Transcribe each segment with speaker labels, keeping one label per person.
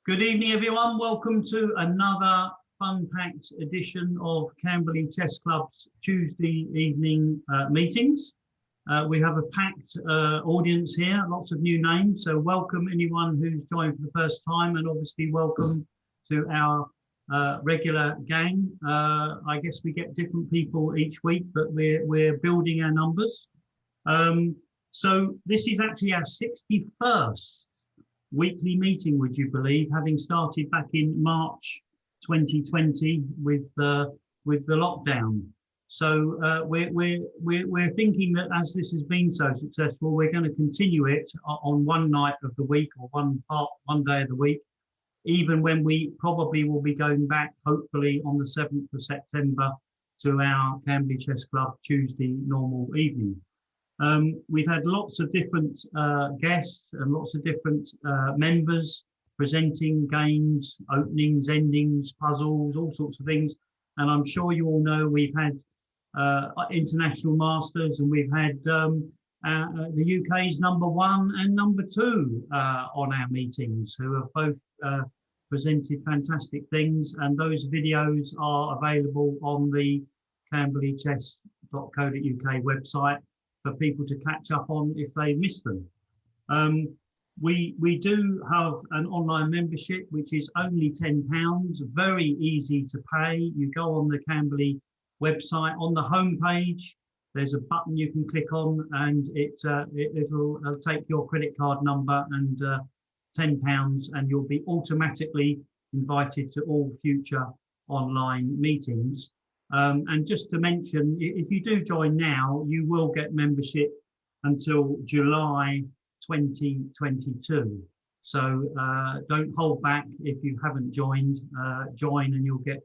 Speaker 1: Good evening, everyone. Welcome to another fun-packed edition of Camberley Chess Club's Tuesday evening meetings. We have a packed audience here, lots of new names. So welcome anyone who's joined for the first time, and obviously welcome to our regular gang. I guess we get different people each week, but we're building our numbers. So this is actually our 61st weekly meeting, would you believe, having started back in March 2020 with the lockdown. So we're thinking that as this has been so successful, we're going to continue it on one night of the week or one day of the week, even when we probably will be going back, hopefully on the 7th of September, to our Camberley Chess Club Tuesday normal evening. We've had lots of different guests and lots of different members presenting games, openings, endings, puzzles, all sorts of things. And I'm sure you all know we've had international masters, and we've had the UK's #1 and #2 on our meetings, who have both presented fantastic things. And those videos are available on the camberleychess.co.uk website for people to catch up on if they missed them. We do have an online membership, which is only £10, very easy to pay. You go on the Camberley website, on the home page, there's a button you can click on, and it'll take your credit card number and £10, and you'll be automatically invited to all future online meetings. And just to mention, if you do join now, you will get membership until July 2022. So don't hold back if you haven't joined. Join, and you'll get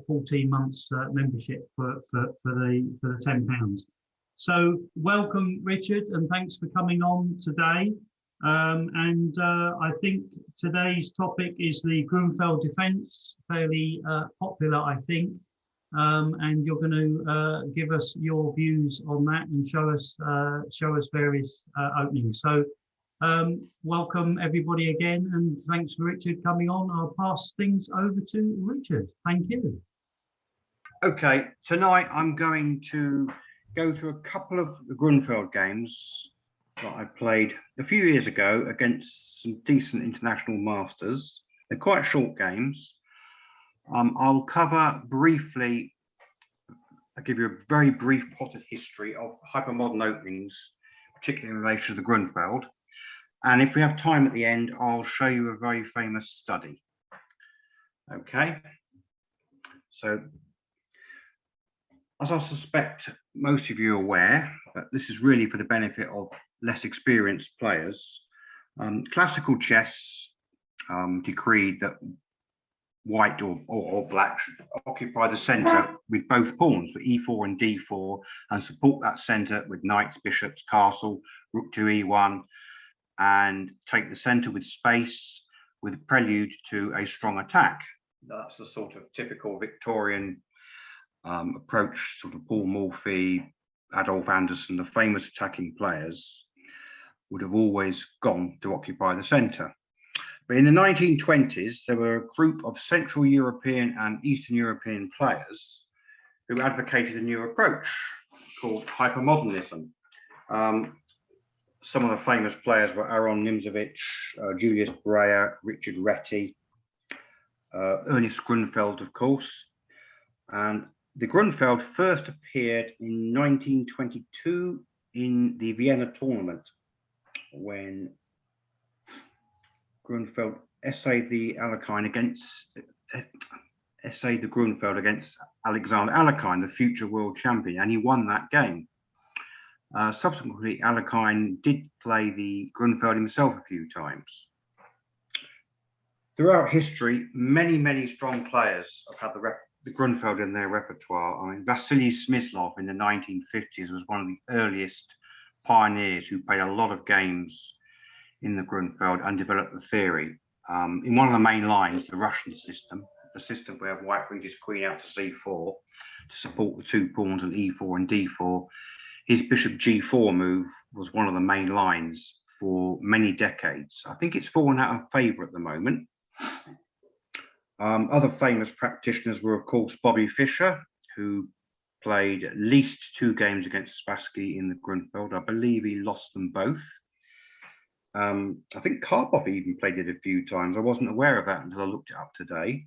Speaker 1: 14 months membership for the £10. So welcome, Richard, and thanks for coming on today. I think today's topic is the Grünfeld defence, fairly popular, I think. And you're going to give us your views on that and show us various openings. So welcome everybody again, and thanks for Richard coming on. I'll pass things over to Richard. Thank you.
Speaker 2: Okay, tonight I'm going to go through a couple of the Grünfeld games that I played a few years ago against some decent international masters. They're quite short games. I'll cover briefly, I'll give you a very brief potted history of hypermodern openings, particularly in relation to the Grünfeld. And if we have time at the end, I'll show you a very famous study. Okay, so as I suspect most of you are aware, but this is really for the benefit of less experienced players, classical chess decreed that white or black should occupy the center with both pawns, for e4 and d4, and support that center with knights, bishops, castle, rook to e1, and take the center with space, with a prelude to a strong attack. That's the sort of typical Victorian approach, sort of Paul Morphy, Adolf Anderson, the famous attacking players would have always gone to occupy the center. But in the 1920s, there were a group of Central European and Eastern European players who advocated a new approach called hypermodernism. Some of the famous players were Aaron Nimzowitsch, Julius Breyer, Richard Reti, Ernest Grünfeld, of course. And the Grünfeld first appeared in 1922 in the Vienna tournament, when Grünfeld essayed the Grünfeld against Alexander Alekhine, the future world champion, and he won that game. Subsequently, Alekhine did play the Grünfeld himself a few times. Throughout history, many strong players have had the Grünfeld in their repertoire. I mean, Vasily Smyslov in the 1950s was one of the earliest pioneers who played a lot of games in the Grünfeld and developed the theory. In one of the main lines, the Russian system, the system where white brings his queen out to c4 to support the two pawns on e4 and d4, his bishop g4 move was one of the main lines for many decades. I think it's fallen out of favour at the moment. Other famous practitioners were, of course, Bobby Fischer, who played at least 2 games against Spassky in the Grünfeld. I believe he lost them both. I think Karpov even played it a few times. I wasn't aware of that until I looked it up today.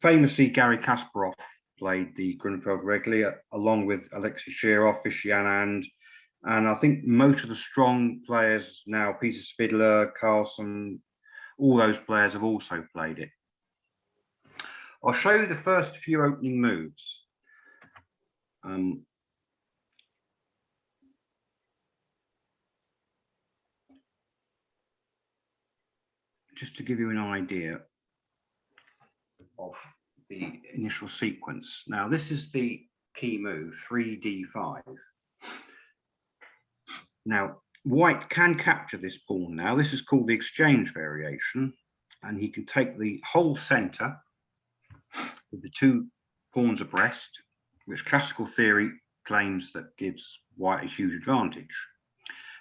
Speaker 2: Famously, Garry Kasparov played the Grünfeld regularly, along with Alexei Shirov, Vishy and I think most of the strong players now, Peter Svidler, Carlsen, all those players have also played it. I'll show you the first few opening moves. Just to give you an idea of the initial sequence. Now, this is the key move, 3d5. Now, white can capture this pawn now. This is called the exchange variation, and he can take the whole center with the 2 pawns abreast, which classical theory claims that gives white a huge advantage.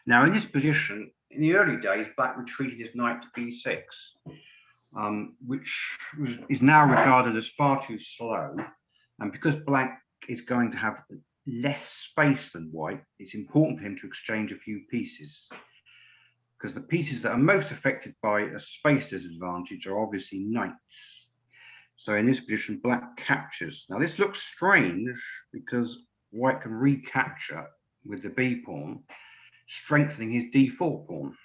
Speaker 2: Now, in this position, in the early days, black retreated his knight to b6, which is now regarded as far too slow. And because black is going to have less space than white, it's important for him to exchange a few pieces, because the pieces that are most affected by a space disadvantage are obviously knights. So in this position, black captures. Now this looks strange because white can recapture with the b pawn, strengthening his d4 pawn.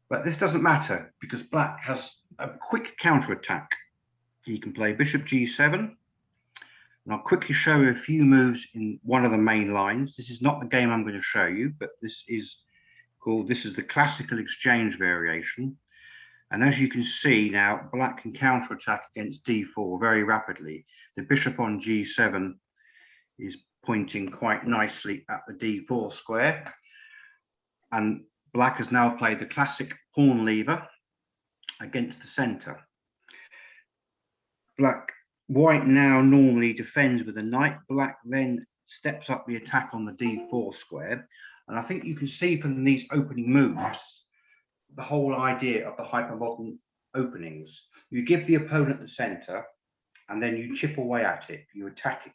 Speaker 2: But this doesn't matter because black has a quick counterattack. He can play bishop g7. And I'll quickly show you a few moves in one of the main lines. This is not the game I'm going to show you, but this is the classical exchange variation. And as you can see now, black can counterattack against d4 very rapidly. The bishop on g7 is pointing quite nicely at the d4 square. And black has now played the classic pawn lever against the center. White now normally defends with a knight. Black then steps up the attack on the d4 square. And I think you can see from these opening moves the whole idea of the hypermodern openings. You give the opponent the center and then you chip away at it. You attack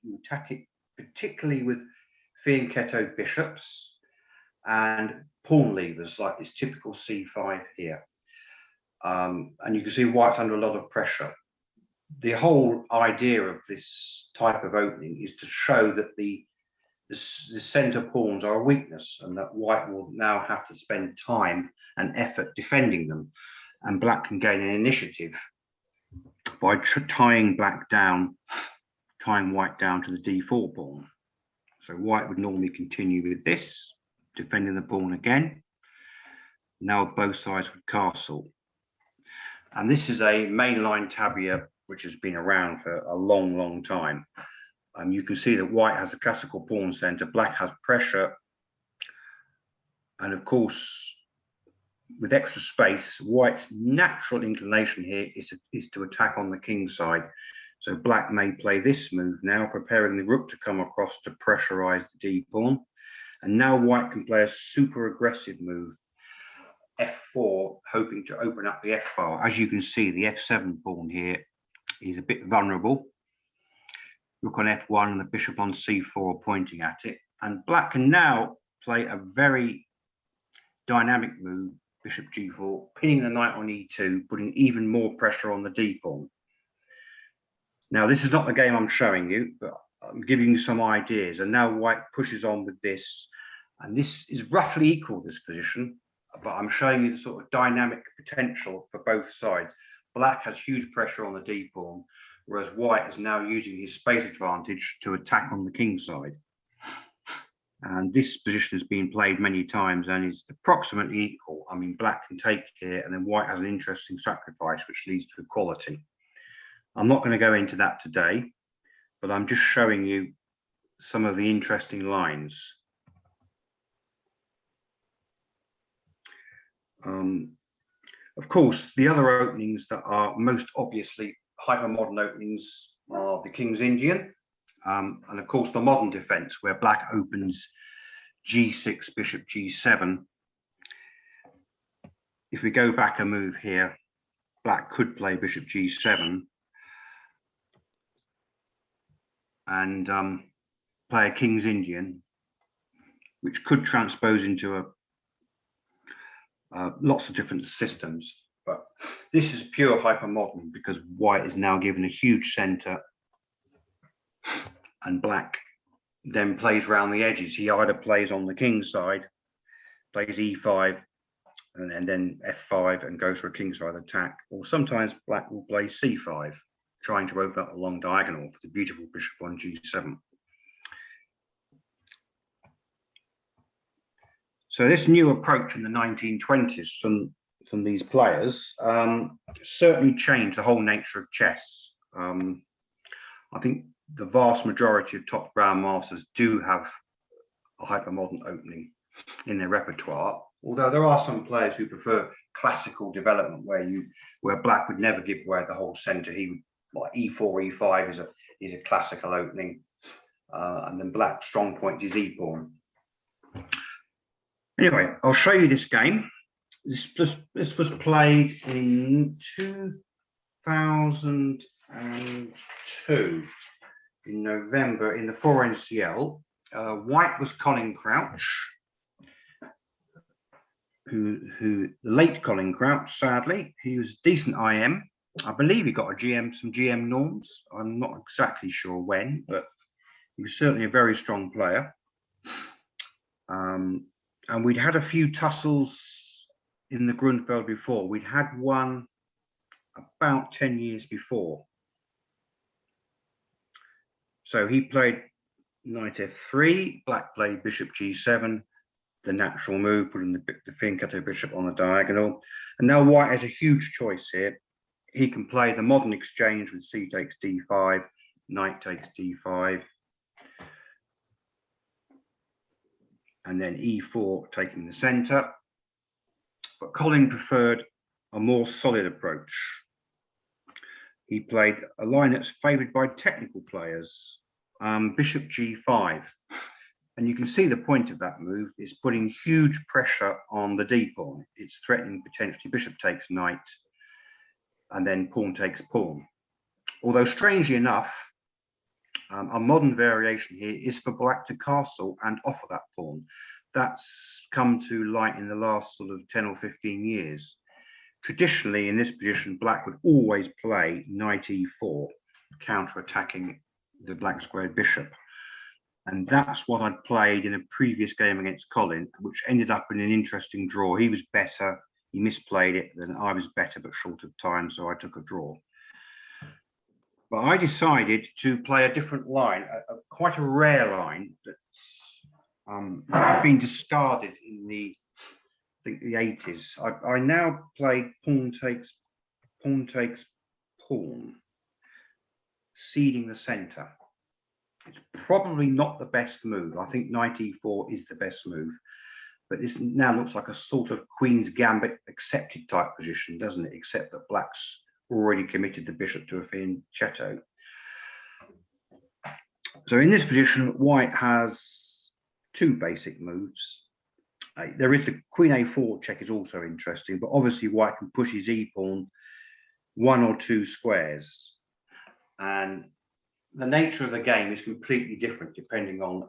Speaker 2: it particularly with fianchetto bishops and pawn levers like this typical c5 here. And you can see white's under a lot of pressure. The whole idea of this type of opening is to show that the center pawns are a weakness and that white will now have to spend time and effort defending them, and black can gain an initiative by tying white down to the d4 pawn. So white would normally continue with this, defending the pawn again. Now both sides would castle. And this is a mainline tabia which has been around for a long, long time. You can see that white has a classical pawn center, black has pressure. And of course, with extra space, white's natural inclination here is to attack on the king side. So black may play this move now, preparing the rook to come across to pressurize the d pawn. And now white can play a super aggressive move, f4, hoping to open up the f file. As you can see, the f7 pawn here is a bit vulnerable. Rook on f1 and the bishop on c4 pointing at it. And black can now play a very dynamic move, bishop g4, pinning the knight on e2, putting even more pressure on the d pawn. Now, this is not the game I'm showing you, but I'm giving you some ideas. And now white pushes on with this. And this is roughly equal, this position, but I'm showing you the sort of dynamic potential for both sides. Black has huge pressure on the d pawn, whereas white is now using his space advantage to attack on the king side. And this position has been played many times and is approximately equal. I mean, black can take here, and then white has an interesting sacrifice, which leads to equality. I'm not going to go into that today, but I'm just showing you some of the interesting lines. Of course, the other openings that are most obviously hypermodern openings are the King's Indian, and of course the modern defense where black opens g6, bishop g7, if we go back a move here, black could play bishop g7 and play a King's Indian, which could transpose into lots of different systems. But this is pure hypermodern because white is now given a huge center and black then plays round the edges. He either plays on the king's side, plays e5, and then f5 and goes for a kingside attack, or sometimes black will play c5, trying to open up a long diagonal for the beautiful bishop on g7. So this new approach in the 1920s from these players certainly changed the whole nature of chess. I think the vast majority of top grandmasters do have a hypermodern opening in their repertoire, although there are some players who prefer classical development where black would never give away the whole center. He would, like e4, e5 is a classical opening, and then black's strong point is e-pawn. Anyway, I'll show you this game. This was played in 2002 in November in the 4NCL. White was Colin Crouch, who the late Colin Crouch, sadly, he was a decent IM. I believe he got a some GM norms. I'm not exactly sure when, but he was certainly a very strong player. And we'd had a few tussles in the Grünfeld before. We'd had one about 10 years before. So he played knight f3, black played bishop g7, the natural move, putting the fianchetto bishop on the diagonal. And now white has a huge choice here. He can play the modern exchange with c takes d5, knight takes d5, and then e4 taking the center. But Colin preferred a more solid approach. He played a line that's favored by technical players, bishop g5. And you can see the point of that move is putting huge pressure on the d pawn. It's threatening potentially bishop takes knight and then pawn takes pawn. Although strangely enough, a modern variation here is for black to castle and offer that pawn. That's come to light in the last sort of 10 or 15 years. Traditionally, in this position, black would always play knight e4, counter-attacking the black squared bishop. And that's what I'd played in a previous game against Colin, which ended up in an interesting draw. He was better, he misplayed it, then I was better, but short of time, so I took a draw. But I decided to play a different line, quite a rare line that's been discarded in the, I think, the 80s. I now play pawn takes pawn, ceding the center. It's probably not the best move. I think knight e4 is the best move, but this now looks like a sort of Queen's Gambit accepted type position, doesn't it? Except that black's already committed the bishop to a fianchetto. So in this position, white has two basic moves. There is the queen a4 check is also interesting, but obviously white can push his e-pawn one or two squares. And the nature of the game is completely different depending on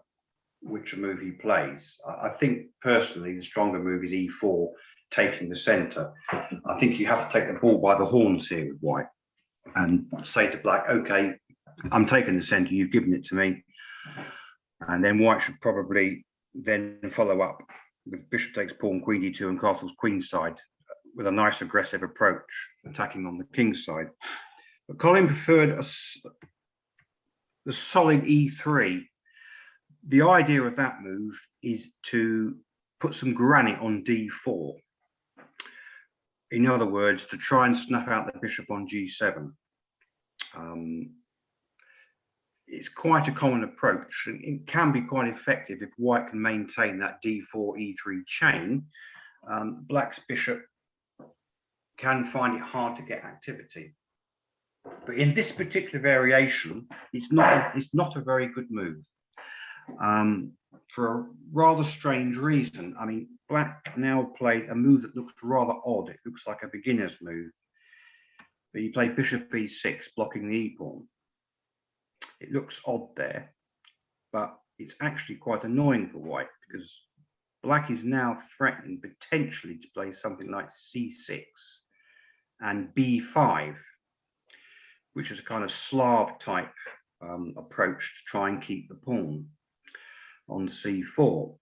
Speaker 2: which move he plays. I think personally the stronger move is e4, taking the center. I think you have to take the ball by the horns here with white and say to black, okay, I'm taking the center, you've given it to me. And then white should probably then follow up with bishop takes pawn, queen d2 and castle's queen side with a nice aggressive approach, attacking on the king's side. But Colin preferred the solid e3. The idea of that move is to put some granite on d4. In other words, to try and snuff out the bishop on g7. It's quite a common approach, and it can be quite effective if white can maintain that d4 e3 chain. Black's bishop can find it hard to get activity. But in this particular variation, it's not a very good move, for a rather strange reason. I mean, Black now played a move that looks rather odd. It looks like a beginner's move. But he played bishop e6, blocking the e-pawn. It looks odd there, but it's actually quite annoying for white because black is now threatening potentially to play something like c6 and b5, which is a kind of Slav type approach to try and keep the pawn on c4.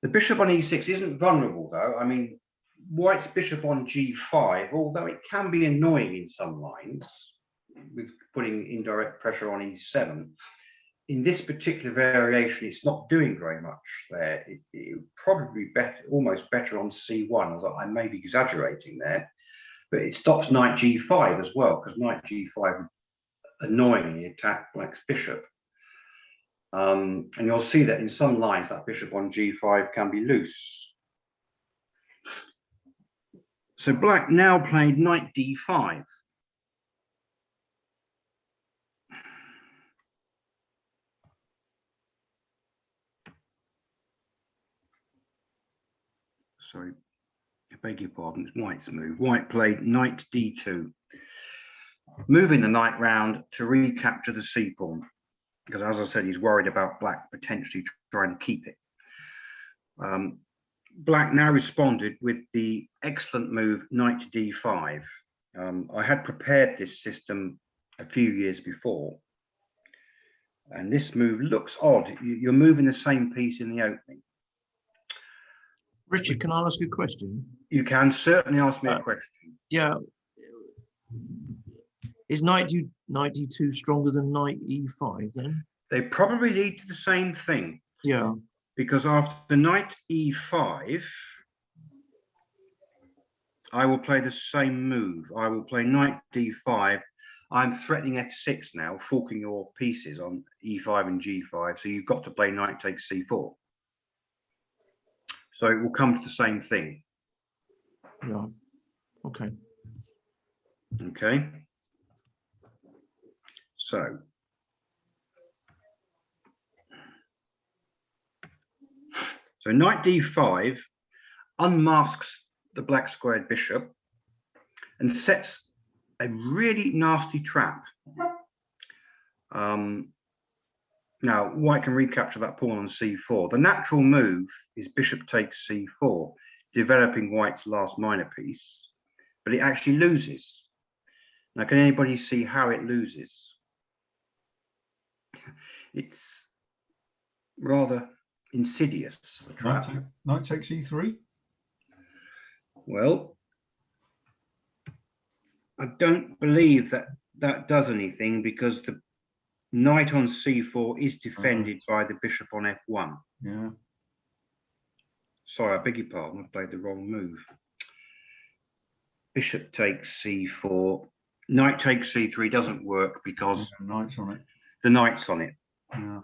Speaker 2: The bishop on e6 isn't vulnerable though. I mean, white's bishop on g5, although it can be annoying in some lines with putting indirect pressure on e7, in this particular variation, it's not doing very much there. It would probably be better, almost better on c1, although I may be exaggerating there. But it stops knight g5 as well, because knight g5 would annoyingly attack black's bishop. And you'll see that in some lines, that bishop on g5 can be loose. So black now played knight d5. Sorry, I beg your pardon, it's white's move. White played knight d2, moving the knight round to recapture the c-pawn, because as I said, he's worried about black potentially trying to keep it. Black now responded with the excellent move knight d5. I had prepared this system a few years before, and this move looks odd. You're moving the same piece in the opening.
Speaker 3: Richard, can I ask you a question?
Speaker 2: You can certainly ask me a question.
Speaker 3: Yeah. Is knight d2 stronger than knight e5 then?
Speaker 2: They probably lead to the same thing.
Speaker 3: Yeah.
Speaker 2: Because after knight e5, I will play the same move. I will play knight d5. I'm threatening f6 now, forking your pieces on e5 and g5. So you've got to play knight takes c4. So it will come to the same thing.
Speaker 3: Yeah. Okay.
Speaker 2: Okay. So knight d5 unmasks the black squared bishop and sets a really nasty trap. Now, white can recapture that pawn on c4. The natural move is bishop takes c4, developing white's last minor piece, but it actually loses. Now, can anybody see how it loses? It's rather insidious.
Speaker 4: Knight takes e3?
Speaker 2: Well, I don't believe that that does anything because the knight on c4 is defended by the bishop on f1.
Speaker 4: Yeah.
Speaker 2: Sorry, I beg your pardon, I played the wrong move. Bishop takes c4. Knight takes c3 doesn't work because
Speaker 4: knight's on it.
Speaker 2: The knight's on it.
Speaker 4: Yeah.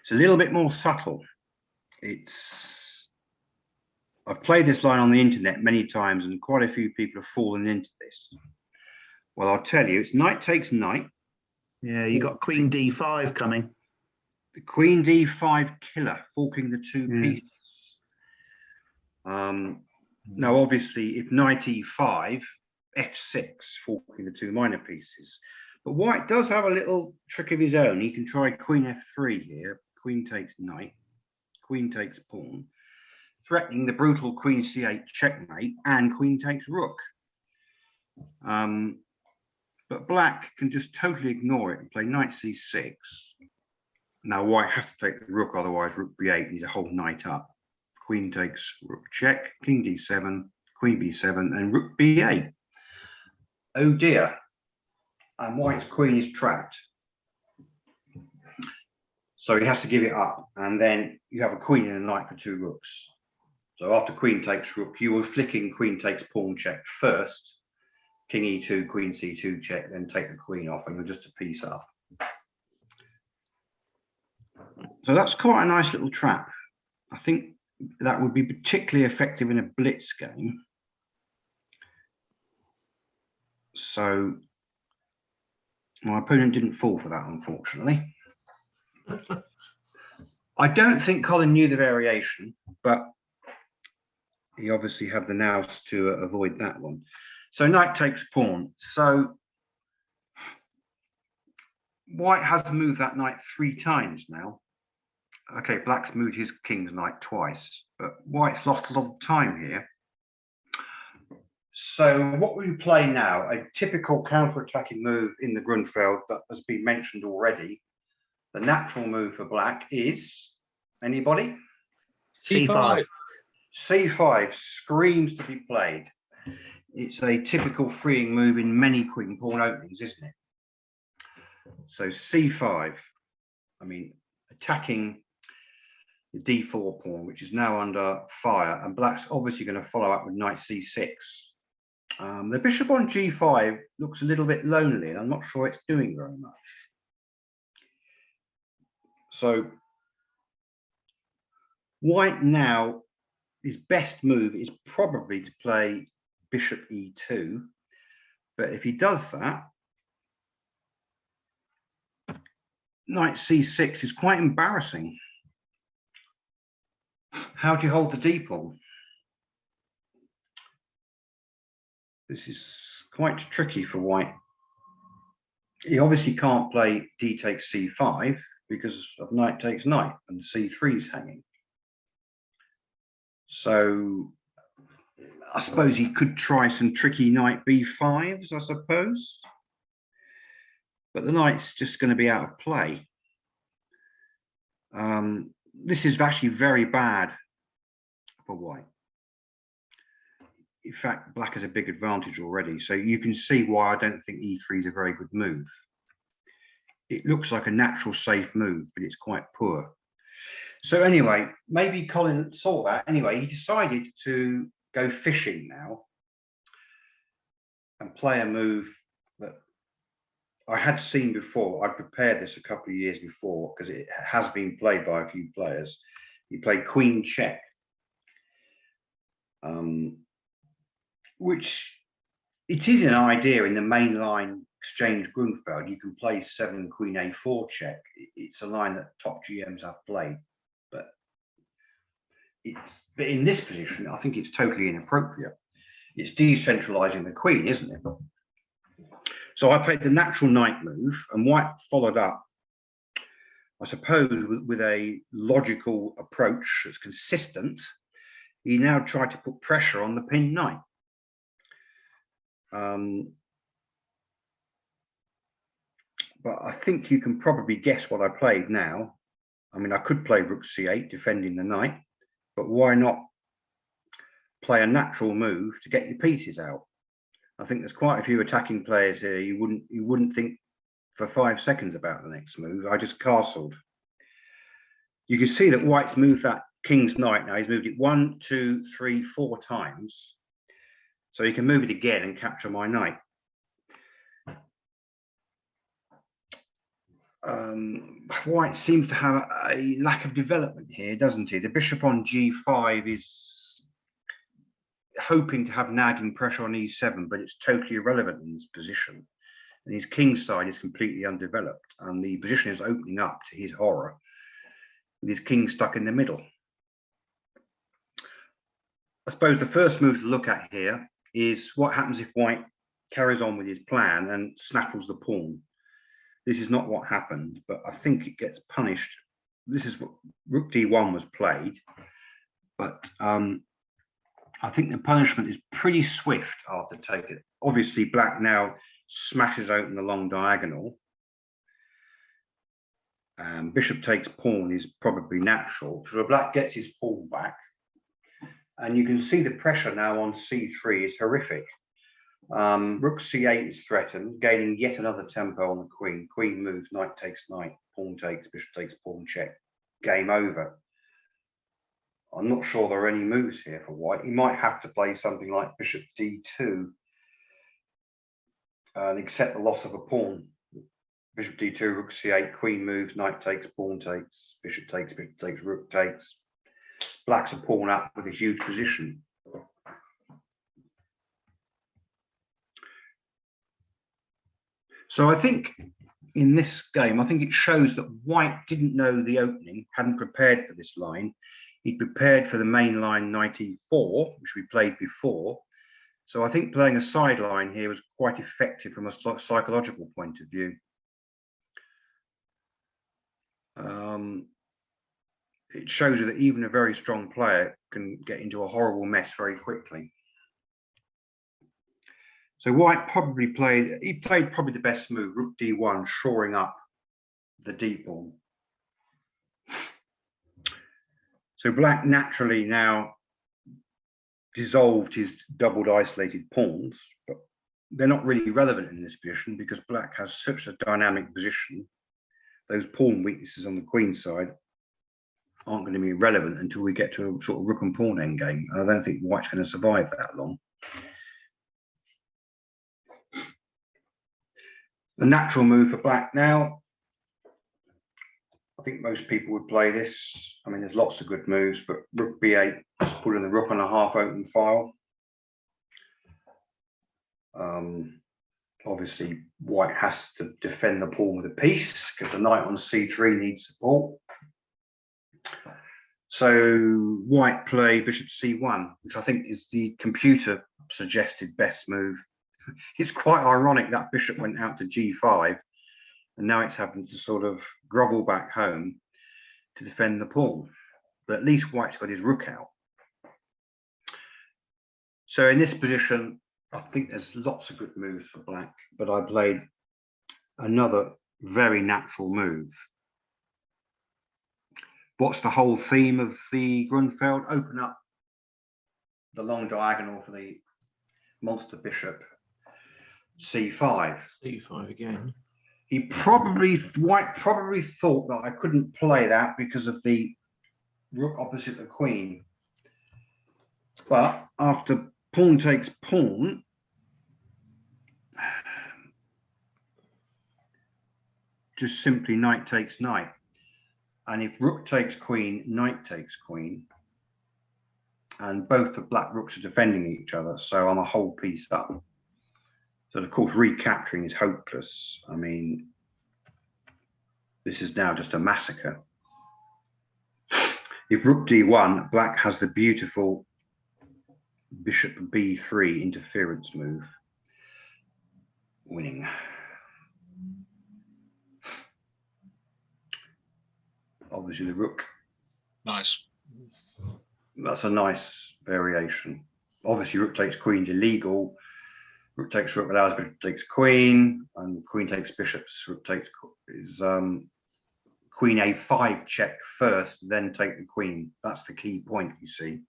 Speaker 2: It's a little bit more subtle. I've played this line on the internet many times and quite a few people have fallen into this. Well, I'll tell you, it's knight takes knight.
Speaker 5: Yeah, you got queen d5 coming.
Speaker 2: The queen d5 killer, forking the two pieces. Now, obviously, if knight e5, f6, forking the two minor pieces. But white does have a little trick of his own. He can try queen f3 here. Queen takes knight, queen takes pawn, threatening the brutal queen c8 checkmate and queen takes rook. But black can just totally ignore it and play knight c6. Now white has to take the rook, otherwise rook b8, he's a whole knight up. Queen takes rook check, king d7, queen b7, and rook b8. Oh dear. And white's queen is trapped. So he has to give it up. And then you have a queen and a knight for two rooks. So after queen takes rook, you were flicking queen takes pawn check first. King e2, queen c2 check, then take the queen off, and you're just a piece up. So that's quite a nice little trap. I think that would be particularly effective in a blitz game. So my opponent didn't fall for that, unfortunately. I don't think Colin knew the variation, but he obviously had the nous to avoid that one. So knight takes pawn. So white has moved that knight 3 times now. Okay, black's moved his king's knight twice, but white's lost a lot of time here. So what we play now, a typical counter-attacking move in the Grünfeld that has been mentioned already. The natural move for black is, anybody?
Speaker 5: C5.
Speaker 2: C5 screams to be played. It's a typical freeing move in many queen pawn openings, isn't it? So C5, I mean, attacking the D4 pawn, which is now under fire, and black's obviously going to follow up with knight C6. The bishop on G5 looks a little bit lonely, and I'm not sure it's doing very much. So white now, his best move is probably to play bishop E2, but if he does that, knight C6 is quite embarrassing. How do you hold the D pawn? This is quite tricky for white. He obviously can't play D takes C5 because of knight takes knight and C3 is hanging. So I suppose he could try some tricky knight B5s, I suppose. But the knight's just going to be out of play. This is actually very bad for white. In fact, black has a big advantage already. So you can see why I don't think E3 is a very good move. It looks like a natural safe move, but it's quite poor. So anyway, maybe Colin saw that. Anyway, he decided to go fishing now and play a move that I had seen before. I prepared this a couple of years before because it has been played by a few players. He played queen check, which it is an idea in the mainline exchange Grünfeld. You can play 7 queen A4 check. It's a line that top GMs have played, but in this position, I think it's totally inappropriate. It's decentralizing the queen, isn't it? So I played the natural knight move, and white followed up, I suppose, with a logical approach that's consistent. He now tried to put pressure on the pinned knight. But I think you can probably guess what I played now. I mean, I could play rook c8, defending the knight, but why not play a natural move to get your pieces out? I think there's quite a few attacking players here. You wouldn't think for 5 seconds about the next move. I just castled. You can see that white's moved that king's knight now. He's moved it 1, 2, 3, 4 times. So he can move it again and capture my knight. White seems to have a lack of development here, doesn't he? The bishop on G5 is hoping to have nagging pressure on E7, but it's totally irrelevant in this position. And his king's side is completely undeveloped, and the position is opening up to his horror, with his king stuck in the middle. I suppose the first move to look at here is what happens if white carries on with his plan and snaffles the pawn. This is not what happened, but I think it gets punished. This is what rook d1 was played, but I think the punishment is pretty swift after taking it. Obviously, black now smashes open the long diagonal. Bishop takes pawn is probably natural. So black gets his pawn back. And you can see the pressure now on c3 is horrific. Rook c8 is threatened, gaining yet another tempo on the queen. Queen moves, knight takes knight, pawn takes, bishop takes pawn check. Game over. I'm not sure there are any moves here for white. He might have to play something like bishop d2 and accept the loss of a pawn. Bishop d2, rook c8, queen moves, knight takes, pawn takes, bishop takes, rook takes. Black's a pawn up with a huge position. So I think in this game, I think it shows that White didn't know the opening, hadn't prepared for this line. He'd prepared for the main line 94, which we played before. So I think playing a sideline here was quite effective from a psychological point of view. It shows you that even a very strong player can get into a horrible mess very quickly. So White probably played probably the best move, Rook D1, shoring up the deep pawn. So Black naturally now dissolved his doubled isolated pawns, but they're not really relevant in this position because Black has such a dynamic position. Those pawn weaknesses on the queen side aren't going to be relevant until we get to a sort of rook and pawn endgame. I don't think White's going to survive that long. The natural move for Black now, I think most people would play this. I mean, there's lots of good moves, but Rook B8, just putting the rook on a half open file. Obviously, White has to defend the pawn with a piece because the knight on C3 needs support. So White played bishop C1, which I think is the computer suggested best move. It's quite ironic that bishop went out to G5 and now it's having to sort of grovel back home to defend the pawn. But at least White's got his rook out. So in this position, I think there's lots of good moves for Black, but I played another very natural move. What's the whole theme of the Grünfeld? Open up the long diagonal for the monster bishop C5.
Speaker 3: C5 again.
Speaker 2: White probably thought that I couldn't play that because of the rook opposite the queen. But after pawn takes pawn, just simply knight takes knight. And if rook takes queen, knight takes queen. And both the black rooks are defending each other, so I'm a whole piece up. So of course, recapturing is hopeless. I mean, this is now just a massacre. If rook d1, Black has the beautiful bishop b3 interference move, winning. Obviously the rook.
Speaker 5: Nice.
Speaker 2: That's a nice variation. Obviously rook takes queen's illegal. Rook takes rook allows bishop takes queen, and queen takes bishops. Rook takes is queen a5 check first, then take the queen. That's the key point, you see.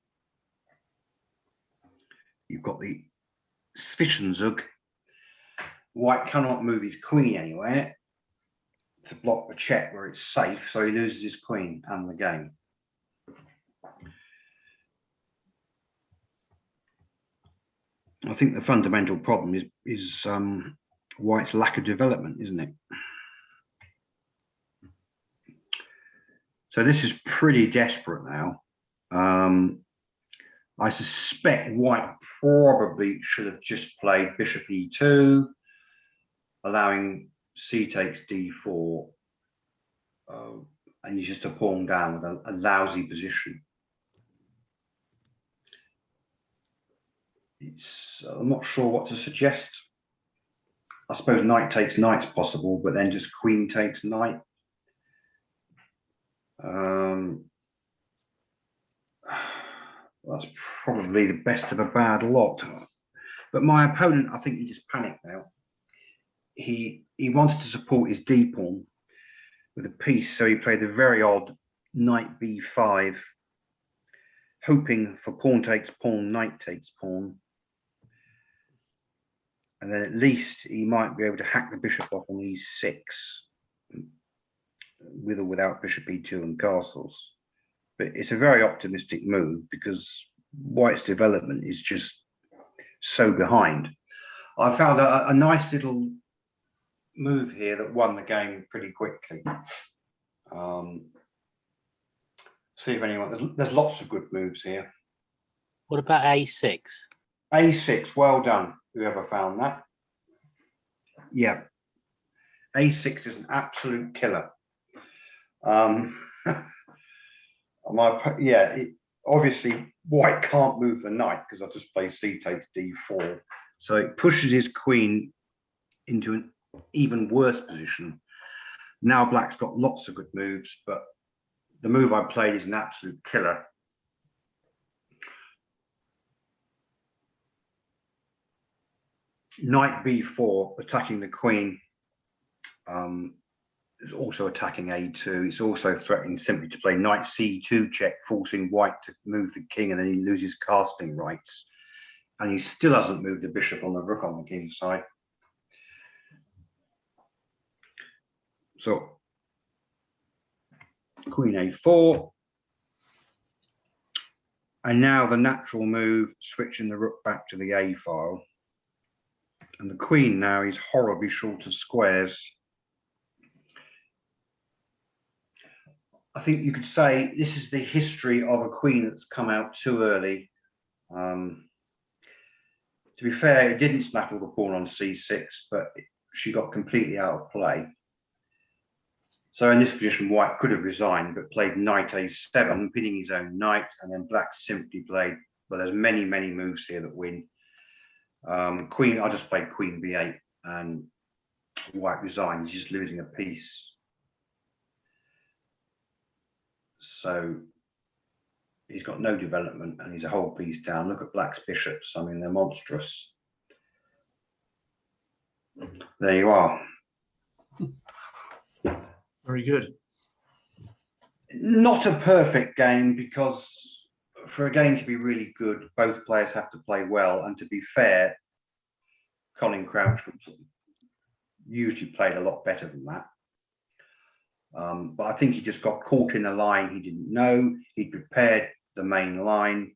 Speaker 2: You've got the Zwischenzug. White cannot move his queen anywhere to block the check where it's safe, so he loses his queen and the game. I think the fundamental problem is White's lack of development, isn't it? So this is pretty desperate now. I suspect White probably should have just played bishop e2, allowing c takes d4, and he's just a pawn down with a lousy position. I'm not sure what to suggest. I suppose knight takes knight's possible, but then just queen takes knight. That's probably the best of a bad lot. But my opponent, I think he just panicked now. He wanted to support his d pawn with a piece, so he played a very odd knight b5, hoping for pawn takes pawn, knight takes pawn. And then at least he might be able to hack the bishop off on e6 with or without bishop e2 and castles. But it's a very optimistic move because White's development is just so behind. I found a nice little move here that won the game pretty quickly. See if anyone, there's lots of good moves here.
Speaker 6: What about A6?
Speaker 2: A6, well done, whoever found that. Yeah. A6 is an absolute killer. Obviously white can't move the knight because I just play c takes d4, so it pushes his queen into an even worse position. Now black's got lots of good moves, but the move I played is an absolute killer. Knight b4, attacking the queen, is also attacking a2. It's also threatening simply to play knight c2 check, forcing white to move the king, and then he loses casting rights. And he still hasn't moved the bishop on the rook on the king's side. So queen a4. And now the natural move, switching the rook back to the a file. And the queen now is horribly short of squares. I think you could say this is the history of a queen that's come out too early. To be fair, it didn't snaffle the pawn on c6, but she got completely out of play. So in this position, white could have resigned, but played knight a7, pinning his own knight, and then black simply played, well, there's many moves here that win. Queen, I just played queen b8, and white resigned. He's just losing a piece. So he's got no development, and he's a whole piece down. Look at black's bishops. I mean, they're monstrous. There you are.
Speaker 3: Very good.
Speaker 2: Not a perfect game, because for a game to be really good, both players have to play well. And to be fair, Colin Crouch usually played a lot better than that. But I think he just got caught in a line he didn't know. He prepared the main line.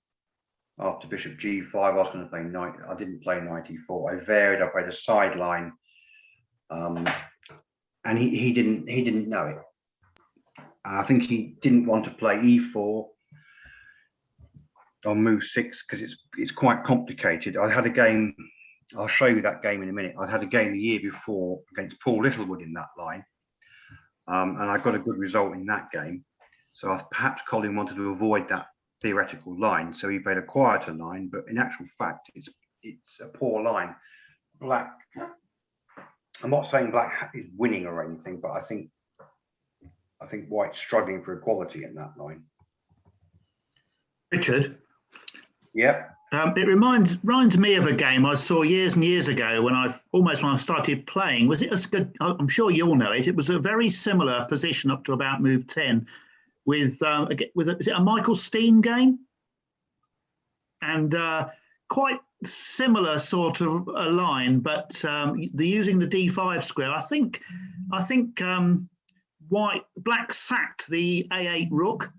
Speaker 2: After bishop g5, I was going to play knight. I didn't play knight e4. I varied. I played a side line, and he didn't know it. I think he didn't want to play e4 on move 6 because it's quite complicated. I had a game. I'll show you that game in a minute. I'd had a game the year before against Paul Littlewood in that line. And I got a good result in that game. So perhaps Colin wanted to avoid that theoretical line. So he played a quieter line, but in actual fact, it's a poor line. Black, I'm not saying black is winning or anything, but I think white's struggling for equality in that line.
Speaker 5: Richard?
Speaker 2: Yep.
Speaker 5: It reminds me of a game I saw years and years ago when I started playing. Was it I'm sure you'll know it. It was a very similar position up to about move 10 with is it a Michael Steen game? And quite similar sort of a line, but they're using the d5 square. I think black sacked the a8 rook.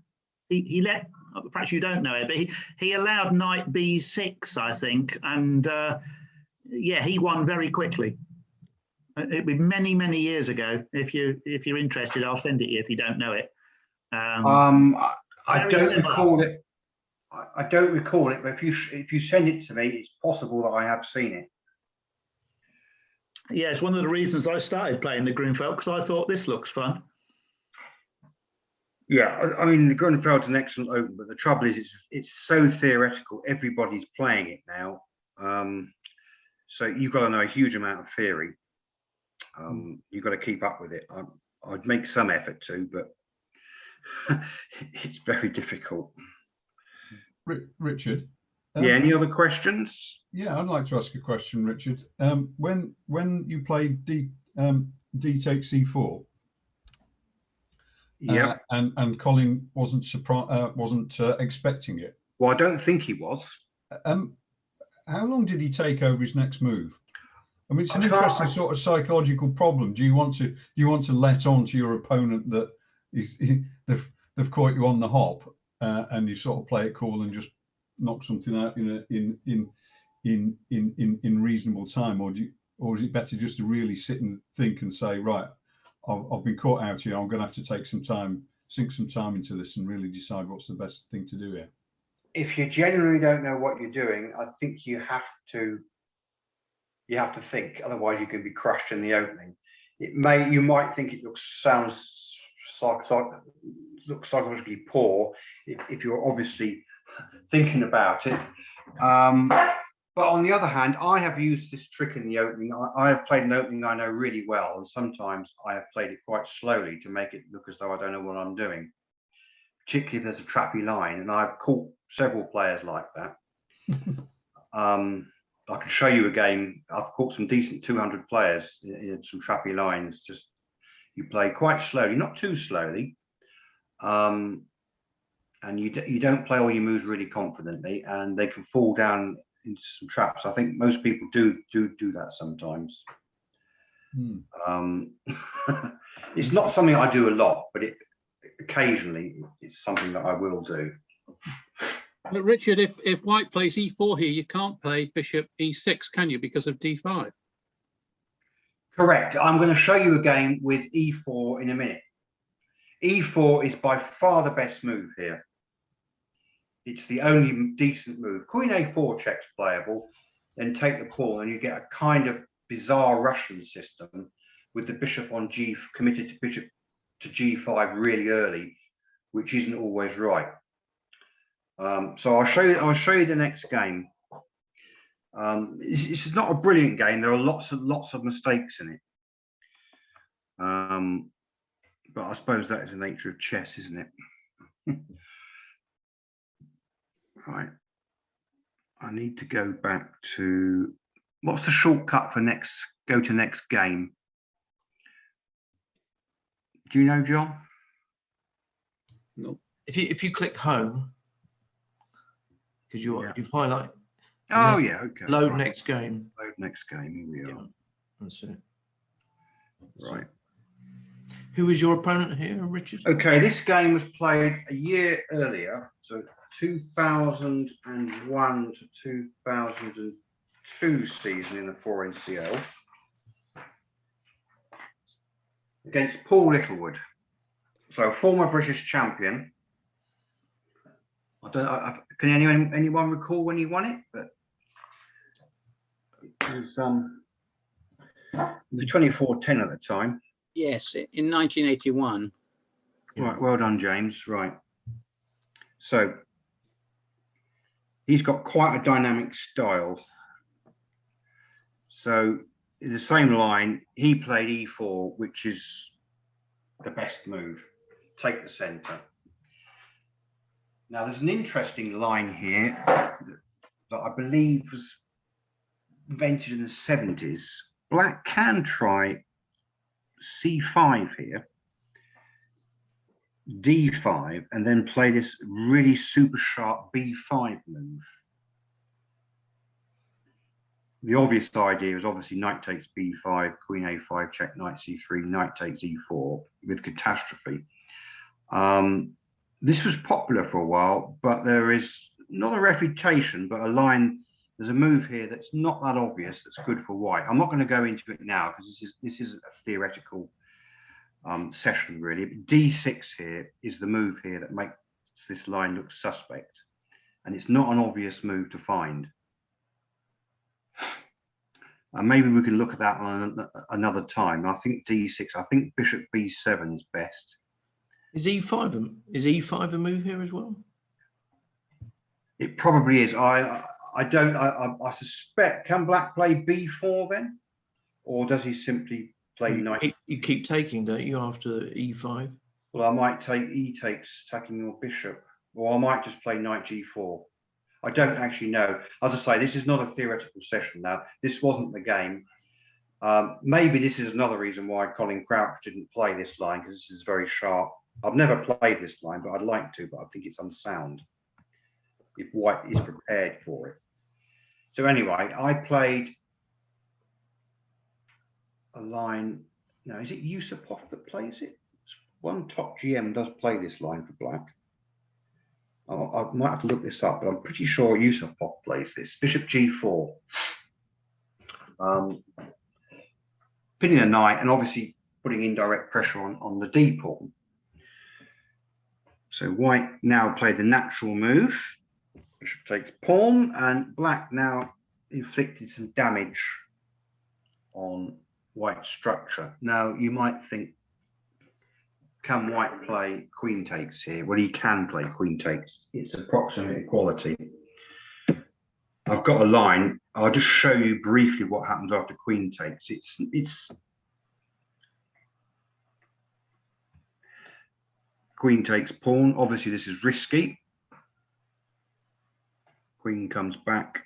Speaker 5: He let, perhaps you don't know it, but he allowed knight b6, I think, and yeah, he won very quickly. It was many years ago. If you're interested, I'll send it you if you don't know it.
Speaker 2: I don't recall it. I don't recall it, but if you send it to me, it's possible that I have seen it.
Speaker 5: Yeah, it's one of the reasons I started playing the Grünfeld, because I thought this looks fun.
Speaker 2: Yeah, I mean, the Grünfeld's an excellent open, but the trouble is it's so theoretical. Everybody's playing it now. So you've got to know a huge amount of theory. You've got to keep up with it. I'd make some effort to, but it's very difficult.
Speaker 4: Richard?
Speaker 2: Yeah, any other questions?
Speaker 4: Yeah, I'd like to ask a question, Richard. When you played D takes c4,
Speaker 2: yeah,
Speaker 4: and Colin wasn't surprised, wasn't expecting it.
Speaker 2: Well, I don't think he was.
Speaker 4: How long did he take over his next move? I mean, it's an interesting sort of psychological problem. Do you want to let on to your opponent that they've caught you on the hop, and you sort of play it cool and just knock something out in reasonable time, or is it better just to really sit and think and say, right, I've been caught out here. I'm going to have to take some time, sink some time into this, and really decide what's the best thing to do here.
Speaker 2: If you genuinely don't know what you're doing, I think you have to think. Otherwise, you can be crushed in the opening. You might think it sounds psychologically poor if you're obviously thinking about it. But on the other hand, I have used this trick in the opening. I have played an opening I know really well, and sometimes I have played it quite slowly to make it look as though I don't know what I'm doing, particularly if there's a trappy line, and I've caught several players like that. I can show you a game. I've caught some decent 200 players in some trappy lines. Just you play quite slowly, not too slowly, and you don't play all your moves really confidently, and they can fall down into some traps. I think most people do that sometimes. It's not something I do a lot, but occasionally it's something that I will do.
Speaker 7: But Richard, if white plays e4 here, you can't play bishop e6, can you, because of d5?
Speaker 2: Correct. I'm going to show you a game with e4 in a minute. e4 is by far the best move here. It's the only decent move. Queen a4 checks playable, then take the pawn, and you get a kind of bizarre Russian system with the bishop on committed to bishop to g5 really early, which isn't always right. So I'll show you the next game. This is not a brilliant game. There are lots of mistakes in it. But I suppose that is the nature of chess, isn't it? Right. I need to go back to what's the shortcut for go to next game? Do you know, John?
Speaker 7: No.
Speaker 3: If you click home, because you highlight.
Speaker 2: Oh yeah, okay.
Speaker 3: Load
Speaker 2: right.
Speaker 3: next game.
Speaker 2: Load next game. Here we are.
Speaker 3: That's it.
Speaker 2: Right.
Speaker 3: Who was your opponent here, Richard?
Speaker 2: Okay, this game was played a year earlier, so 2001 to 2002 season in the 4NCL against Paul Littlewood, so former British champion. Can anyone recall when he won it? But it was 24-10 at the time.
Speaker 8: Yes, in 1981.
Speaker 2: Right, well done, James. Right, so he's got quite a dynamic style. So in the same line, he played e4, which is the best move. Take the center. Now, there's an interesting line here that I believe was invented in the 70s. Black can try c5 here, d5, and then play this really super sharp b5 move. The obvious idea is obviously knight takes b5, queen a5, check, knight c3, knight takes e4 with catastrophe. This was popular for a while, but there is not a refutation, but a line. There's a move here that's not that obvious that's good for white. I'm not going to go into it now because this is a theoretical session really. But d6 here is the move here that makes this line look suspect, and it's not an obvious move to find. And maybe we can look at that on another time. I think d6. I think bishop b7 is best.
Speaker 3: Is e5 a move here as well?
Speaker 2: It probably is. I suspect, can black play b4 then, or does he simply play knight?
Speaker 3: You keep taking, don't you, after e5?
Speaker 2: Well, I might take e takes, attacking your bishop, or I might just play knight g4. I don't actually know. As I say, this is not a theoretical session now. This wasn't the game. Maybe this is another reason why Colin Crouch didn't play this line, because this is very sharp. I've never played this line, but I'd like to, but I think it's unsound if white is prepared for it. So anyway, I played a line. Now, is it Yusupov that plays it? One top GM does play this line for black. I might have to look this up, but I'm pretty sure Yusupov plays this. Bishop g4. Pinning a knight and obviously putting indirect pressure on the d pawn. So white now played the natural move. Bishop takes pawn, and black now inflicted some damage on white structure. Now you might think, can white play queen takes here? Well, he can play queen takes. It's approximate equality. I've got a line. I'll just show you briefly what happens after queen takes. It's queen takes pawn. Obviously, this is risky. Queen comes back.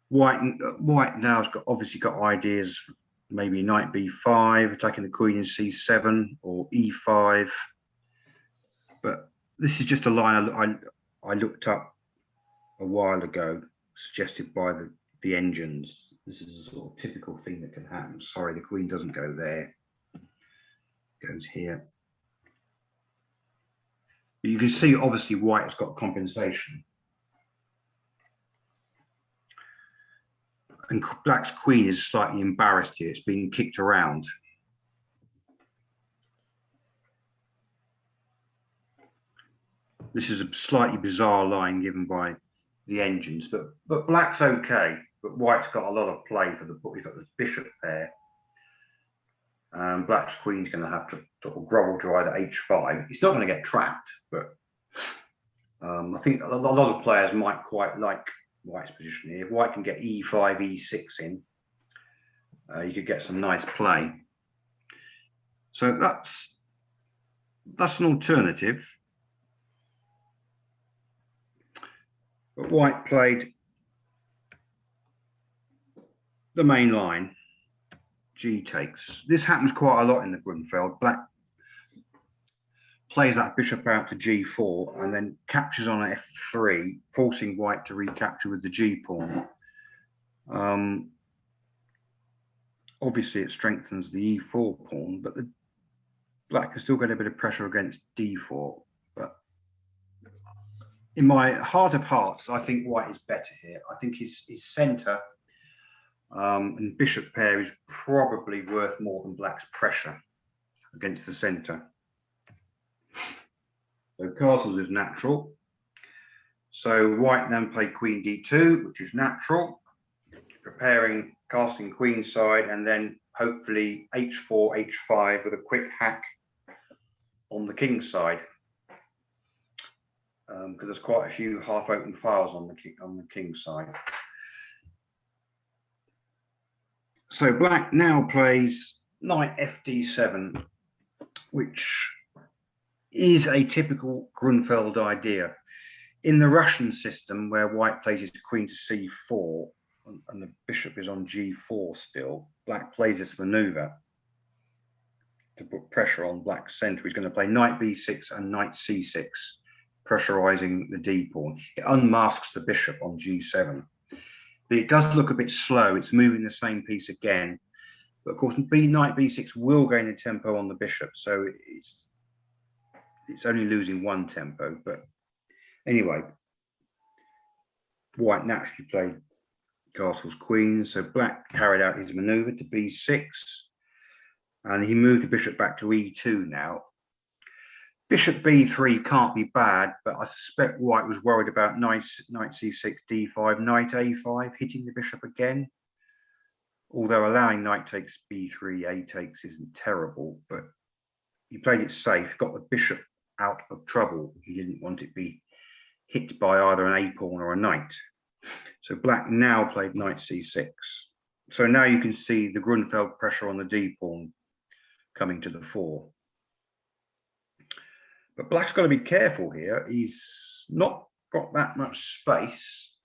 Speaker 2: White now's obviously got ideas. Maybe knight b5, attacking the queen in c7 or e5. But this is just a line I looked up a while ago, suggested by the engines. This is a sort of typical thing that can happen. Sorry, the queen doesn't go there. It goes here. But you can see, obviously, white has got compensation. And black's queen is slightly embarrassed here. It's being kicked around. This is a slightly bizarre line given by the engines, but black's okay. But white's got a lot of play for the book. He's got the bishop there. Black's queen's going to have to sort of grovel to either h5. It's not going to get trapped, but I think a lot of players might quite like white's position here. If white can get e5, e6 in, you could get some nice play. So that's an alternative. But white played the main line, g takes. This happens quite a lot in the Grünfeld. Black plays that bishop out to g4 and then captures on f3, forcing white to recapture with the g pawn. Obviously, it strengthens the e4 pawn, but the black can still get a bit of pressure against d4. But in my heart of hearts, I think white is better here. I think his centre and bishop pair is probably worth more than black's pressure against the centre. So castles is natural. So white then played queen d2, which is natural, preparing casting queen side, and then hopefully h4, h5 with a quick hack on the king side, because there's quite a few half-open files on the king side. So black now plays knight fd7, which is a typical Grünfeld idea. In the Russian system, where white plays his queen to c4 and the bishop is on g4 still, black plays this maneuver to put pressure on black's centre. He's going to play knight b6 and knight c6, pressurizing the d pawn. It unmasks the bishop on g7. But it does look a bit slow. It's moving the same piece again. But of course, knight b6 will gain a tempo on the bishop, so it's only losing one tempo. But anyway, white naturally played castle's queen, so black carried out his maneuver to b6, and he moved the bishop back to e2 now. Bishop b3 can't be bad, but I suspect white was worried about knight c6, d5, knight a5, hitting the bishop again. Although allowing knight takes b3, a takes isn't terrible, but he played it safe, got the bishop out of trouble. He didn't want it to be hit by either an a pawn or a knight. So black now played knight c6. So now you can see the Grünfeld pressure on the d pawn coming to the fore. But black's got to be careful here. He's not got that much space.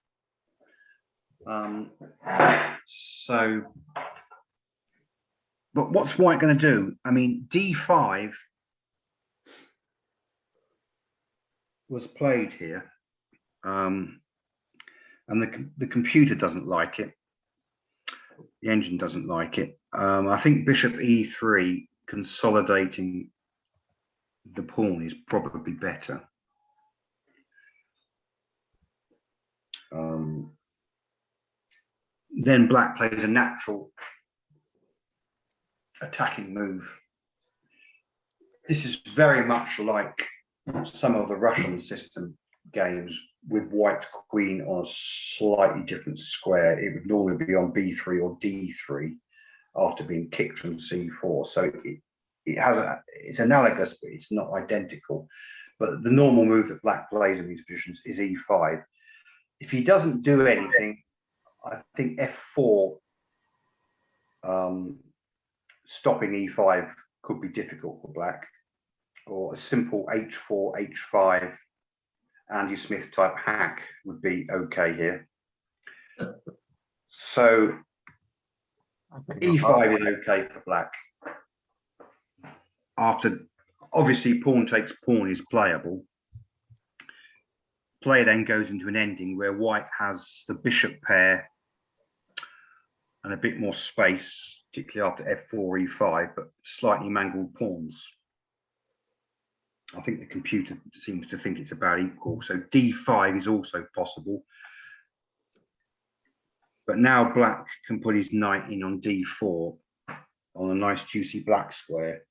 Speaker 2: But what's white going to do? I mean, d5 was played here, and the computer doesn't like it. The engine doesn't like it. I think bishop e3 consolidating the pawn is probably better. Then black plays a natural attacking move. This is very much like some of the Russian system games with white's queen on a slightly different square. It would normally be on b3 or d3. after being kicked from c4. So it's analogous, but it's not identical. But the normal move that black plays in these positions is e5. If he doesn't do anything, I think f4 stopping e5 could be difficult for black, or a simple h4, h5 Andy Smith type hack would be okay here. So e5 is okay for black. After, obviously, pawn takes pawn is playable. Play then goes into an ending where white has the bishop pair and a bit more space, particularly after f4, e5, but slightly mangled pawns. I think the computer seems to think it's about equal. So d5 is also possible. But now black can put his knight in on d4 on a nice juicy black square.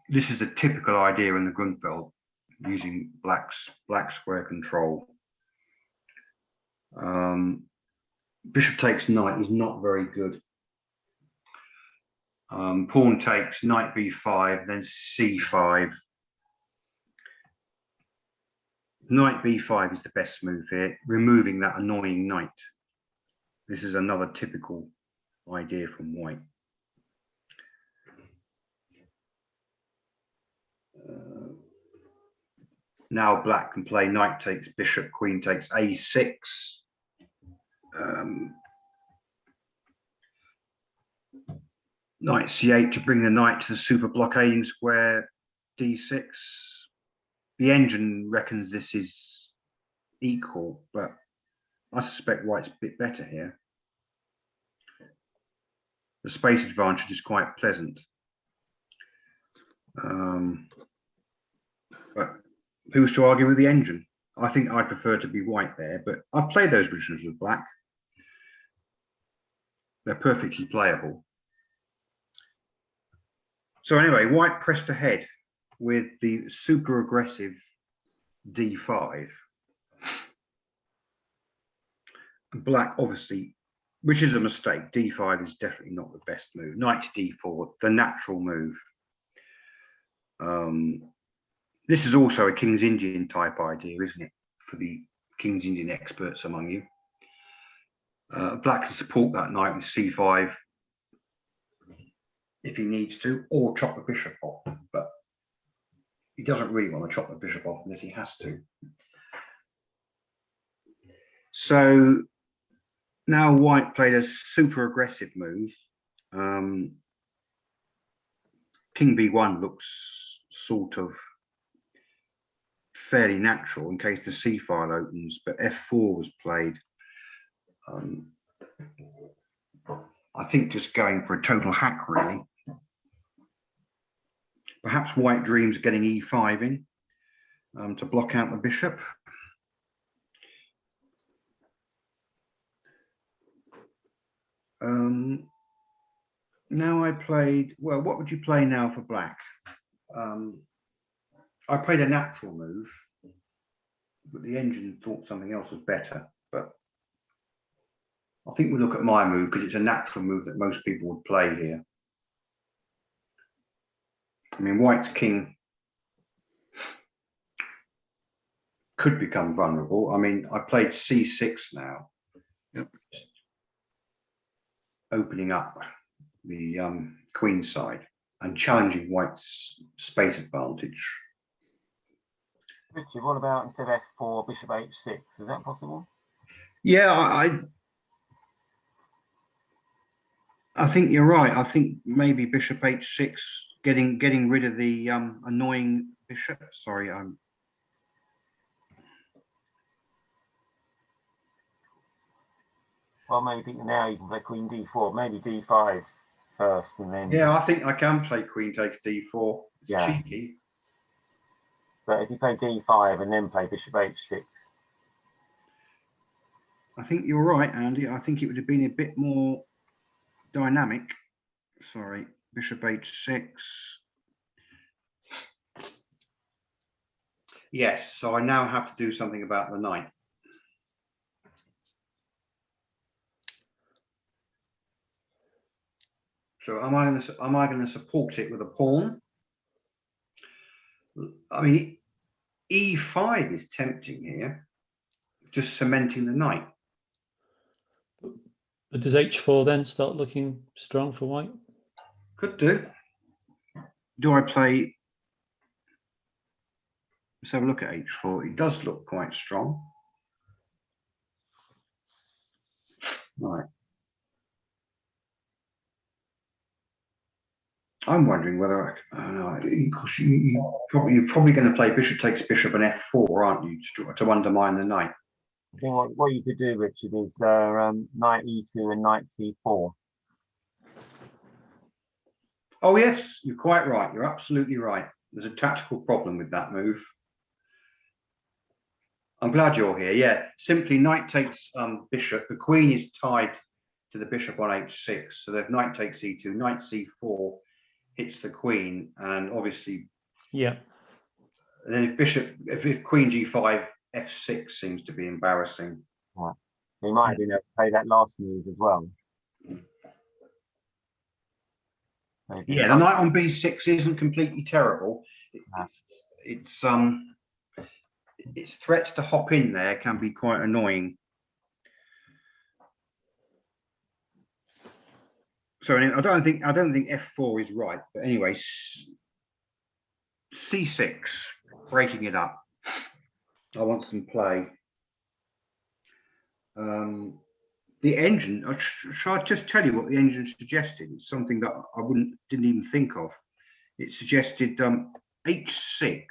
Speaker 2: This is a typical idea in the Grünfeld, using black square control. Bishop takes knight is not very good. Pawn takes, knight b5, then c5. Knight b5 is the best move here, removing that annoying knight. This is another typical idea from white. Now black can play knight takes bishop, queen takes a6. Knight c8 to bring the knight to the super blockading square, d6. The engine reckons this is equal, but I suspect white's a bit better here. The space advantage is quite pleasant. But who's to argue with the engine? I think I'd prefer to be white there, but I've played those positions with black. They're perfectly playable. So anyway, white pressed ahead with the super aggressive d5. Black, obviously, which is a mistake. d5 is definitely not the best move. Knight to d4, the natural move. This is also a King's Indian type idea, isn't it, for the King's Indian experts among you? Black can support that knight with c5 if he needs to, or chop the bishop off, but he doesn't really want to chop the bishop off unless he has to. So now white played a super aggressive move. King b1 looks sort of fairly natural in case the c file opens, but f4 was played. I think just going for a total hack, really. Perhaps white dreams getting e5 in to block out the bishop. Now I played, well, what would you play now for black? I played a natural move, but the engine thought something else was better. But I think we'll look at my move because it's a natural move that most people would play here. I mean, white's king could become vulnerable. I mean, I played c6 now.
Speaker 7: Yep.
Speaker 2: Opening up the queen side and challenging white's space advantage.
Speaker 9: Richard, what about instead of f4, bishop h6? Is that possible?
Speaker 2: Yeah, I think you're right. I think maybe bishop h6, getting rid of the annoying bishop. Sorry,
Speaker 9: Well, maybe now you can play queen d4, maybe d5 first, and then.
Speaker 2: Yeah, I think I can play queen takes d4. It's cheeky.
Speaker 9: But if you play d5 and then play bishop h6.
Speaker 2: I think you're right, Andy. I think it would have been a bit more dynamic. Sorry, bishop h6. Yes, so I now have to do something about the knight. So am I going to support it with a pawn? I mean, E5 is tempting here, just cementing the knight.
Speaker 10: But does H4 then start looking strong for white?
Speaker 2: Could do. Do I play? Let's have a look at H4. It does look quite strong. Right. I'm wondering whether you're probably going to play bishop takes bishop and F4, aren't you, to undermine the knight?
Speaker 9: I think what you could do, Richard, is knight E2 and knight C4.
Speaker 2: Oh yes, you're quite right. You're absolutely right. There's a tactical problem with that move. I'm glad you're here. Yeah, simply knight takes bishop. The queen is tied to the bishop on H6. So if knight takes E2, knight C4 hits the queen, and obviously,
Speaker 10: yeah.
Speaker 2: And then if queen G5, F6 seems to be embarrassing.
Speaker 9: Right. He might have been able to play that last move as well. Maybe.
Speaker 2: Yeah, the knight on B6 isn't completely terrible. Its threats to hop in there can be quite annoying. So I don't think F4 is right, but anyway, C6, breaking it up. I want some play. The engine, shall I just tell you what the engine suggested? It's something that I didn't even think of. It suggested H6,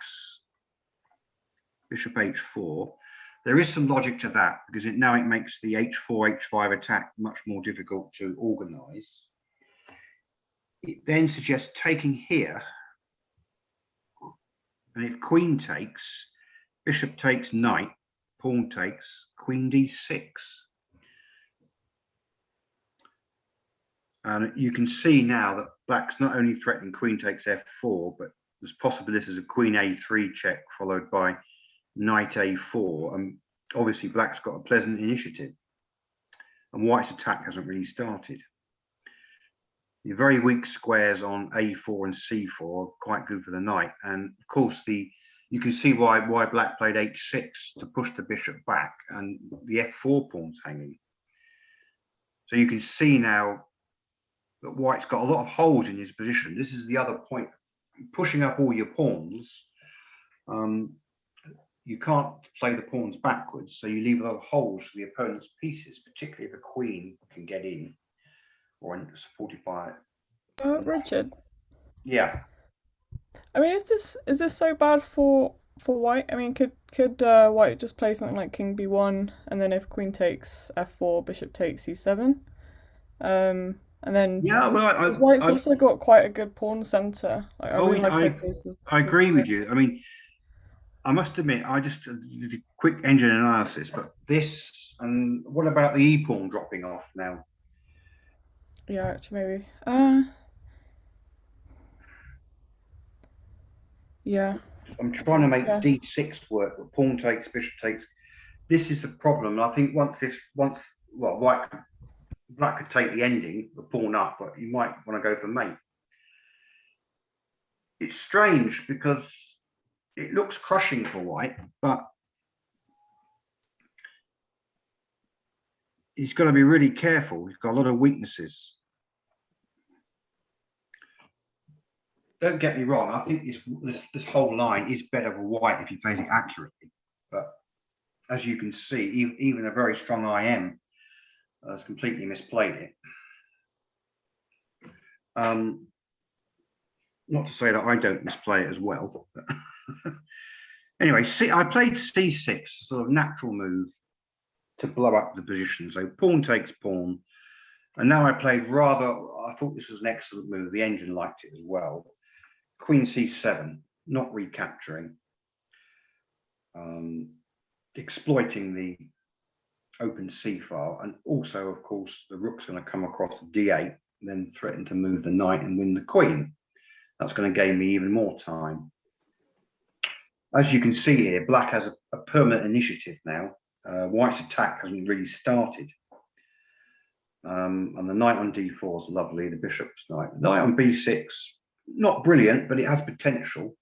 Speaker 2: bishop H4. There is some logic to that because now it makes the H4, H5 attack much more difficult to organize. It then suggests taking here, and if queen takes, bishop takes knight, pawn takes, queen D6. And you can see now that black's not only threatening queen takes F4, but there's possibilities of queen A3 check followed by knight A4. And obviously black's got a pleasant initiative, and white's attack hasn't really started. The very weak squares on A4 and C4 are quite good for the knight. And of course, you can see why black played H6 to push the bishop back, and the F4 pawn's hanging. So you can see now that white's got a lot of holes in his position. This is the other point. Pushing up all your pawns, you can't play the pawns backwards, so you leave a lot of holes for the opponent's pieces, particularly if a queen can get in. Or supported by
Speaker 11: Richard.
Speaker 2: Yeah.
Speaker 11: I mean, is this so bad for white? I mean, could white just play something like king b1, and then if queen takes f4, bishop takes c7, and then white's also got quite a good pawn center. Like, I
Speaker 2: agree with you. I mean, I must admit, I just did a quick engine analysis, but this, and what about the e pawn dropping off now?
Speaker 11: Yeah, actually, maybe. Yeah.
Speaker 2: I'm trying to make D6 work, but pawn takes, bishop takes. This is the problem. I think black could take the ending, the pawn up, but you might want to go for mate. It's strange because it looks crushing for white, but he's got to be really careful. He's got a lot of weaknesses. Don't get me wrong. I think this whole line is better for white if he plays it accurately. But as you can see, even a very strong IM has completely misplayed it. Not to say that I don't misplay it as well. But anyway, I played C6, sort of natural move to blow up the position. So pawn takes pawn. And now I played I thought this was an excellent move. The engine liked it as well. Queen C7, not recapturing. Exploiting the open C file. And also, of course, the rook's going to come across D8, and then threaten to move the knight and win the queen. That's going to gain me even more time. As you can see here, black has a permanent initiative now. White's attack hasn't really started. And the knight on d4 is lovely, the bishop's knight. The knight on b6, not brilliant, but it has potential.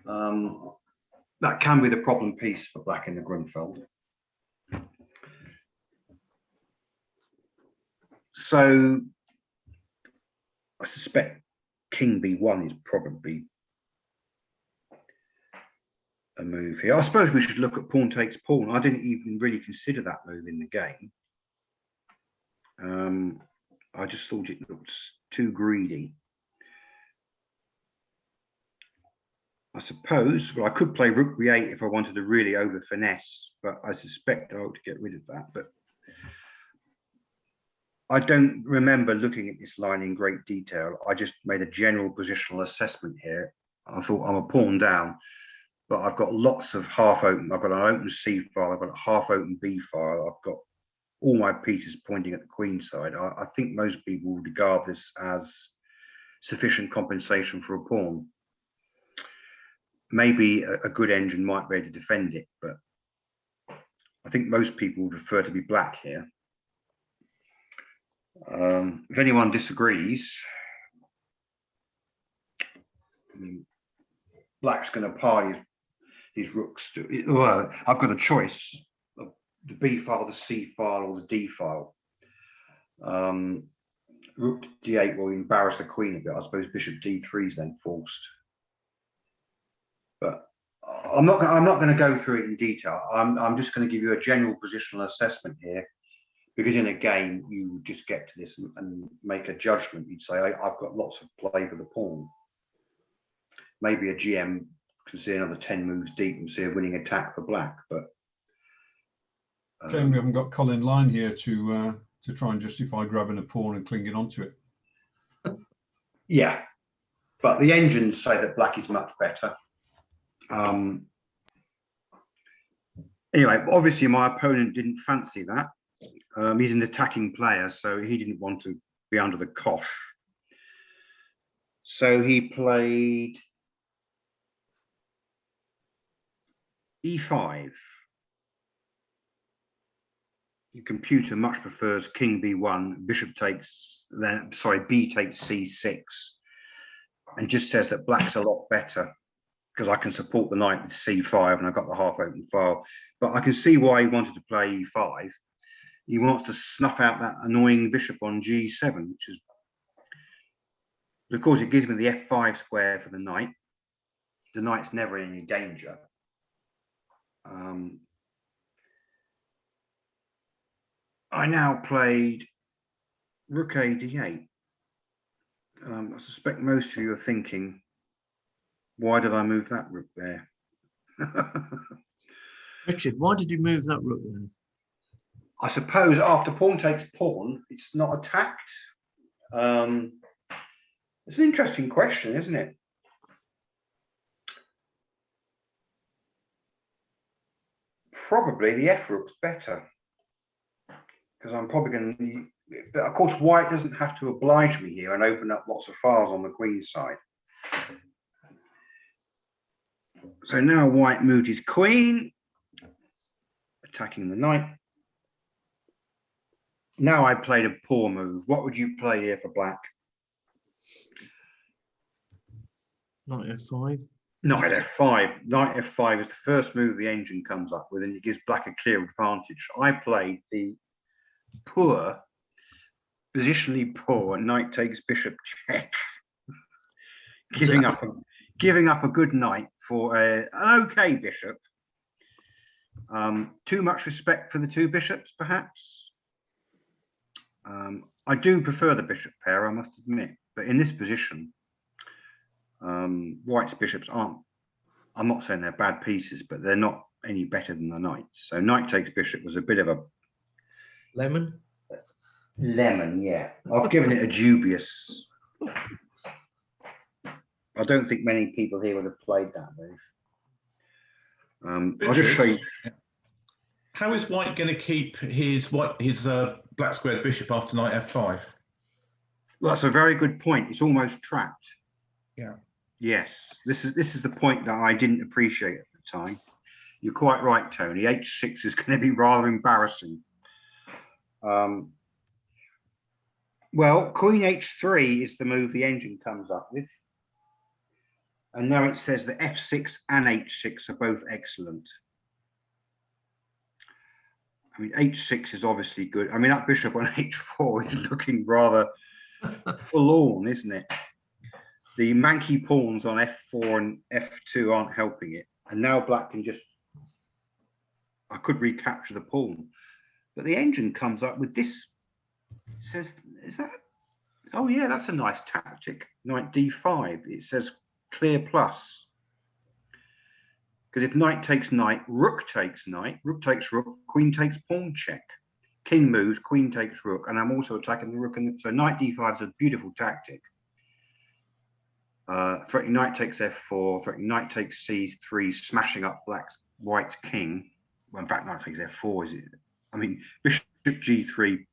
Speaker 2: That can be the problem piece for black in the Grünfeld. So I suspect king b1 is probably a move here. I suppose we should look at pawn takes pawn. I didn't even really consider that move in the game. I just thought it looked too greedy. I suppose, well, I could play rook b8 if I wanted to really over finesse, but I suspect I ought to get rid of that. But I don't remember looking at this line in great detail. I just made a general positional assessment here. I thought I'm a pawn down, but I've got lots of half open. I've got an open C file, I've got a half open B file, I've got all my pieces pointing at the queen side. I think most people would regard this as sufficient compensation for a pawn. Maybe a good engine might be able to defend it, but I think most people would prefer to be black here. If anyone disagrees, I mean, black's going to pile his rooks to, well, I've got a choice of the B file, the C file, or the D file. Rook to D8 will embarrass the queen a bit. I suppose bishop D3 is then forced. But I'm not going to go through it in detail. I'm just going to give you a general positional assessment here, because in a game you just get to this and make a judgment. You'd say, I've got lots of play for the pawn. Maybe a GM can see another 10 moves deep and see a winning attack for black. But
Speaker 4: Shame we haven't got Colin Line here to try and justify grabbing a pawn and clinging onto it.
Speaker 2: Yeah, but the engines say that black is much better. Anyway, obviously my opponent didn't fancy that. He's an attacking player, so he didn't want to be under the cosh. So he played e5. The computer much prefers king b1, bishop takes, then sorry, b takes c6, and just says that black's a lot better because I can support the knight with c5 and I've got the half open file. But I can see why he wanted to play e5. He wants to snuff out that annoying bishop on g7, which is, of course, it gives me the f5 square for the knight. The knight's never in any danger. I now played rook a d8. I suspect most of you are thinking, why did I move that rook there?
Speaker 3: Richard, why did you move that rook then?
Speaker 2: I suppose after pawn takes pawn, it's not attacked. It's an interesting question, isn't it? Probably the f rook's better, because I'm probably going to, but of course white doesn't have to oblige me here and open up lots of files on the queen's side. So now white moved his queen, attacking the knight. Now I played a poor move. What would you play here for black?
Speaker 3: Knight f5.
Speaker 2: Knight f5. Knight f5 is the first move the engine comes up with, and it gives black a clear advantage. I played the poor, positionally poor, knight takes bishop check, giving up a good knight for an okay bishop. Too much respect for the two bishops, perhaps. I do prefer the bishop pair, I must admit, but in this position, white's bishops aren't, I'm not saying they're bad pieces, but they're not any better than the knights. So knight takes bishop was a bit of a
Speaker 3: Lemon?
Speaker 2: Lemon, yeah. I've given it a dubious. I don't think many people here would have played that move. I'll just show you.
Speaker 12: How is white going to keep his black squared bishop after knight f5?
Speaker 2: Well, that's a very good point. It's almost trapped.
Speaker 12: Yeah.
Speaker 2: Yes, this is the point that I didn't appreciate at the time. You're quite right, Tony. H6 is going to be rather embarrassing. Well, Queen H3 is the move the engine comes up with. And now it says that F6 and H6 are both excellent. I mean, H6 is obviously good. I mean, that bishop on H4 is looking rather forlorn, isn't it? The manky pawns on F4 and F2 aren't helping it. And now black can just, I could recapture the pawn. But the engine comes up with this, says, is that, oh yeah, that's a nice tactic. Knight D5, it says clear plus. Because if knight takes knight, rook takes knight, rook takes rook, queen takes pawn check. King moves, queen takes rook, and I'm also attacking the rook. And so knight D5 is a beautiful tactic. Threatening knight takes F4, threatening knight takes C3, smashing up white's king. Well, in fact, knight takes F4, is it? I mean, bishop G3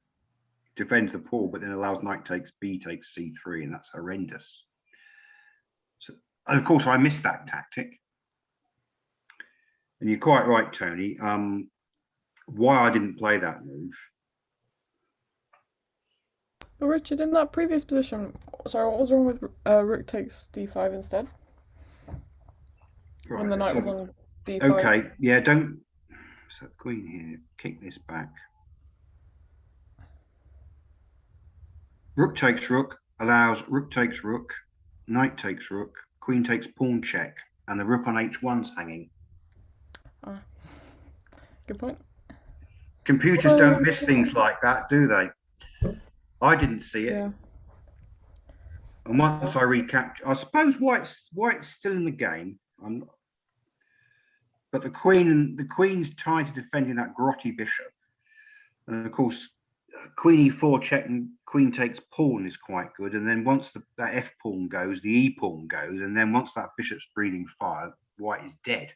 Speaker 2: defends the pawn, but then allows knight takes B takes C3, and that's horrendous. So, and of course, I missed that tactic. And you're quite right, Tony. Why I didn't play that move.
Speaker 11: But Richard, in that previous position, sorry, what was wrong with rook takes D5 instead?
Speaker 2: Right,
Speaker 11: When the knight was on D5.
Speaker 2: Okay, yeah, don't. So queen here, kick this back. Rook takes rook, allows rook takes rook, knight takes rook, queen takes pawn check, and the rook on H1's hanging.
Speaker 11: Good point.
Speaker 2: Computers don't miss things like that, do they? I didn't see it.
Speaker 11: Yeah.
Speaker 2: And once I recapture, I suppose white's still in the game. But the queen's tied to defending that grotty bishop. And of course, queen E4 check and queen takes pawn is quite good. And then once that F pawn goes, the E pawn goes. And then once that bishop's breathing fire, white is dead.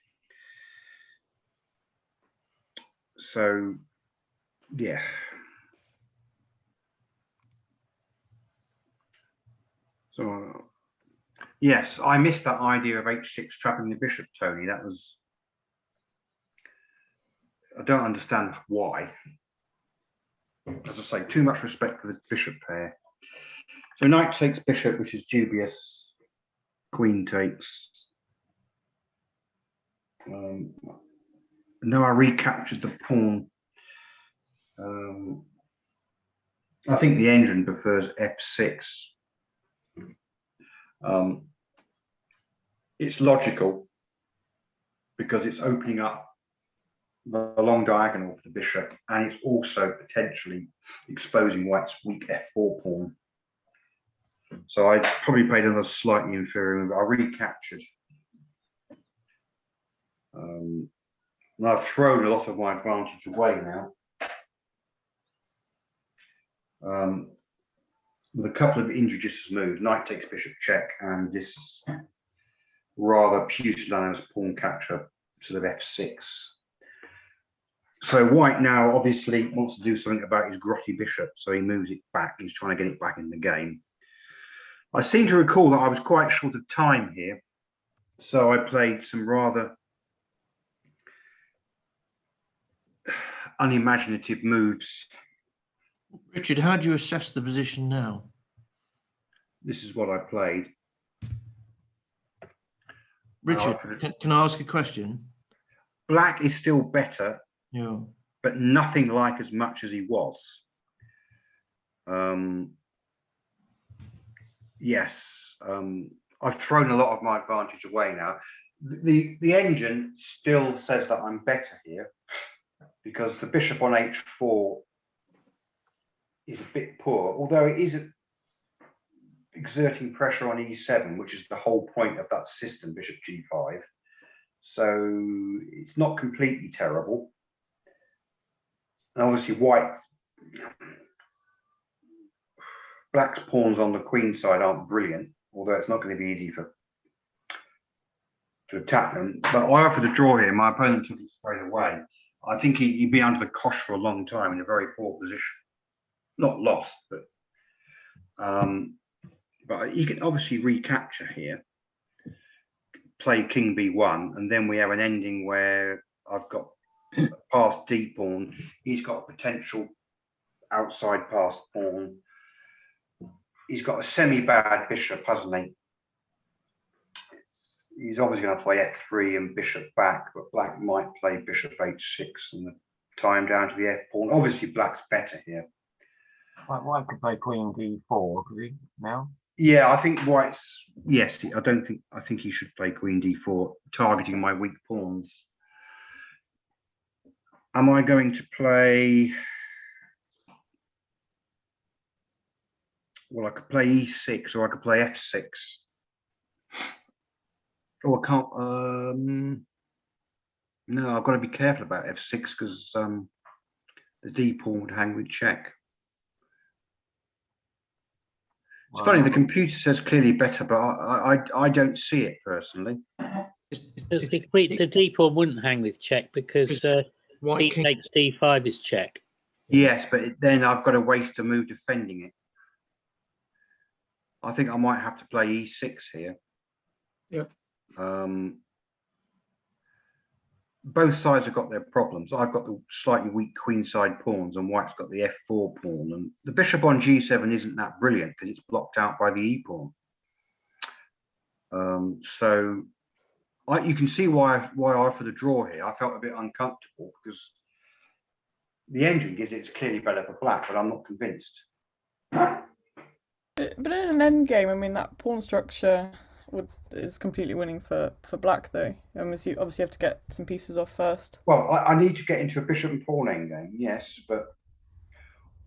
Speaker 2: So, yeah. So, yes, I missed that idea of H6 trapping the bishop, Tony. That was, I don't understand why. As I say, too much respect for the bishop pair. So knight takes bishop, which is dubious. Queen takes. Now I recaptured the pawn. I think the engine prefers F6. It's logical because it's opening up the long diagonal for the bishop, and it's also potentially exposing white's weak F4 pawn. So I probably played another slightly inferior move. I recaptured. And I've thrown a lot of my advantage away now. With a couple of injudicious moves, knight takes bishop check, and this rather pusillanimous pawn capture, sort of F6. So white now obviously wants to do something about his grotty bishop, so he moves it back. He's trying to get it back in the game. I seem to recall that I was quite short of time here, so I played some rather unimaginative moves.
Speaker 3: Richard, how do you assess the position now?
Speaker 2: This is what I played.
Speaker 3: Richard, can I ask a question?
Speaker 2: Black is still better,
Speaker 3: yeah,
Speaker 2: but nothing like as much as he was. Yes, I've thrown a lot of my advantage away now. The engine still says that I'm better here because the bishop on H4 is a bit poor, although it is exerting pressure on E7, which is the whole point of that system, bishop G5. So it's not completely terrible. And obviously black's pawns on the queen side aren't brilliant, although it's not going to be easy to attack them. But I offered a draw here. My opponent took it straight away. I think he'd be under the cosh for a long time in a very poor position. Not lost, but he can obviously recapture here, play king b1, and then we have an ending where I've got a passed d pawn. He's got a potential outside passed pawn. he's got a semi-bad bishop, hasn't he? He's obviously going to play f3 and bishop back, but black might play bishop h6 and the time down to the f pawn. Obviously, black's better here.
Speaker 9: White could play queen d4, could he, now?
Speaker 2: Yeah, I think white's, yes, I think he should play queen d4, targeting my weak pawns. Am I going to play, well, I could play e6 or I could play f6. Oh, I can't, no, I've got to be careful about f6 because the d pawn would hang with check. It's funny, the computer says clearly better, but I don't see it personally.
Speaker 6: The d pawn wouldn't hang with check because c takes d5 is check.
Speaker 2: Yes, but then I've got to waste a move defending it. I think I might have to play e6 here.
Speaker 7: Yeah.
Speaker 2: Both sides have got their problems. I've got the slightly weak queenside pawns and white's got the f4 pawn, and the bishop on g7 isn't that brilliant because it's blocked out by the e pawn. So you can see why I offered a draw here. I felt a bit uncomfortable because the engine gives it's clearly better for black, but I'm not convinced.
Speaker 11: But in an end game, I mean, that pawn structure is completely winning for black, though. You obviously have to get some pieces off first.
Speaker 2: Well, I need to get into a bishop and pawn endgame, yes,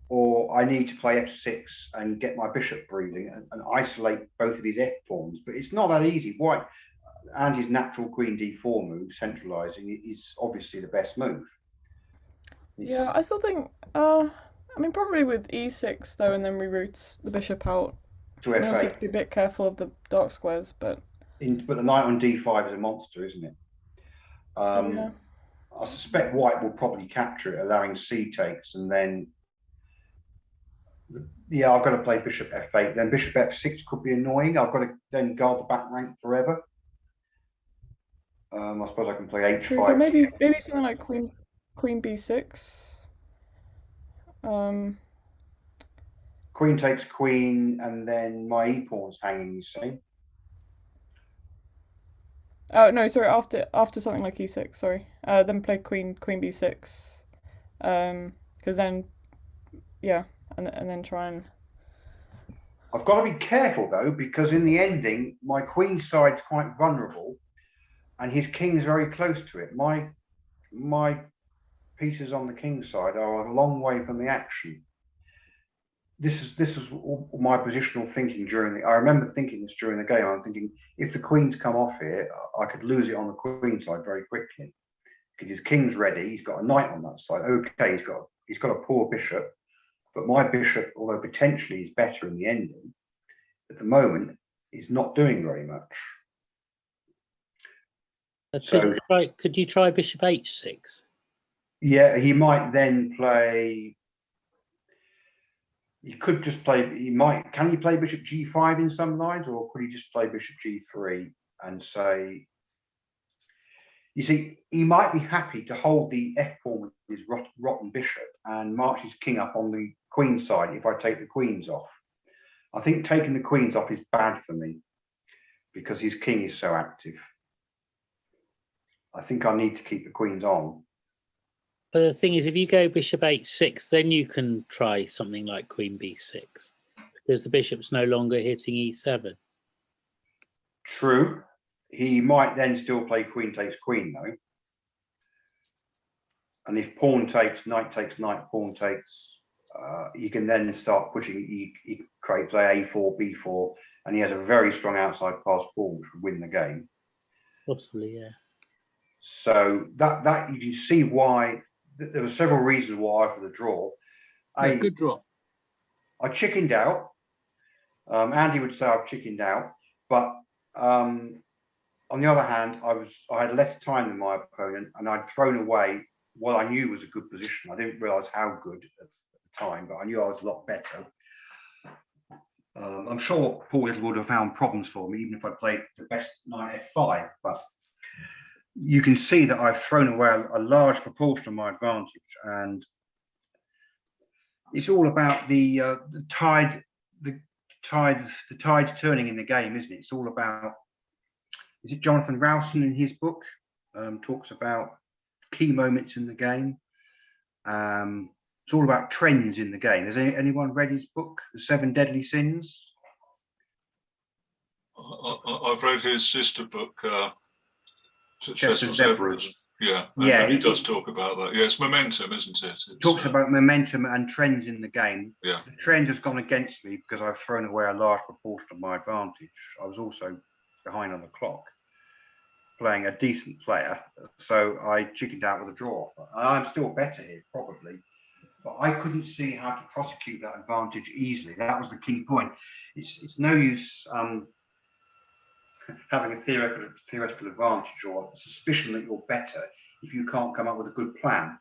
Speaker 2: or I need to play f6 and get my bishop breathing and isolate both of his f pawns. But it's not that easy. White and his natural queen d4 move, centralizing, is obviously the best move.
Speaker 11: Yeah, I still think. I mean, probably with e6 though, and then reroutes the bishop out.
Speaker 2: To
Speaker 11: You also
Speaker 2: f8.
Speaker 11: have to be a bit careful of the dark squares, but
Speaker 2: But the knight on d5 is a monster, isn't it?
Speaker 11: yeah.
Speaker 2: I suspect white will probably capture it, allowing c takes, and then yeah, I've got to play bishop f8. Then bishop f6 could be annoying. I've got to then guard the back rank forever. I suppose I can play h5.
Speaker 11: True, but maybe something like queen b6.
Speaker 2: Queen takes queen, and then my e pawn's hanging. You see?
Speaker 11: Oh no, sorry. After something like e6, sorry. Then play queen b6. Because then, yeah, and then try and.
Speaker 2: I've got to be careful though, because in the ending, my queen side's quite vulnerable, and his king's very close to it. My pieces on the king side are a long way from the action. This is my positional thinking I remember thinking this during the game. I'm thinking if the queen's come off here, I could lose it on the queen side very quickly because his king's ready. He's got a knight on that side. Okay, he's got a poor bishop, but my bishop, although potentially is better in the ending, at the moment is not doing very much.
Speaker 6: Could you try bishop h6?
Speaker 2: Yeah, he might then play. He could just play. Can he play bishop g5 in some lines, or could he just play bishop g3 and say? You see, he might be happy to hold the f pawn with his rotten bishop and march his king up on the queen side if I take the queens off. I think taking the queens off is bad for me because his king is so active. I think I need to keep the queens on.
Speaker 6: But the thing is, if you go bishop h6, then you can try something like queen b6 because the bishop's no longer hitting e7.
Speaker 2: True. He might then still play queen takes queen though. And if pawn takes, knight takes, knight, pawn takes, you can then start pushing. He play a4, b4, and he has a very strong outside pass pawn which would win the game.
Speaker 6: Possibly, yeah.
Speaker 2: So that you can see why there were several reasons why for the draw.
Speaker 7: Good draw.
Speaker 2: I chickened out. Andy would say I've chickened out, but on the other hand, I had less time than my opponent, and I'd thrown away what I knew was a good position. I didn't realise how good at the time, but I knew I was a lot better. I'm sure Paul Little would have found problems for me, even if I played the best knight f5. But you can see that I've thrown away a large proportion of my advantage, and it's all about the tide. the tide's turning in the game, isn't it? It's all about, is it Jonathan Rowson in his book talks about key moments in the game. It's all about trends in the game. Has anyone read his book, The Seven Deadly Sins?
Speaker 13: I've read his sister book,
Speaker 2: Chess and
Speaker 13: Zebras. Yeah,
Speaker 2: yeah,
Speaker 13: he does talk about that. Yeah, it's momentum, isn't it? It
Speaker 2: talks about momentum and trends in the game.
Speaker 13: Yeah.
Speaker 2: The trend has gone against me because I've thrown away a large proportion of my advantage. I was also behind on the clock, playing a decent player, so I chickened out with a draw. I'm still better here, probably, but I couldn't see how to prosecute that advantage easily. That was the key point. It's no use having a theoretical advantage or a suspicion that you're better if you can't come up with a good plan.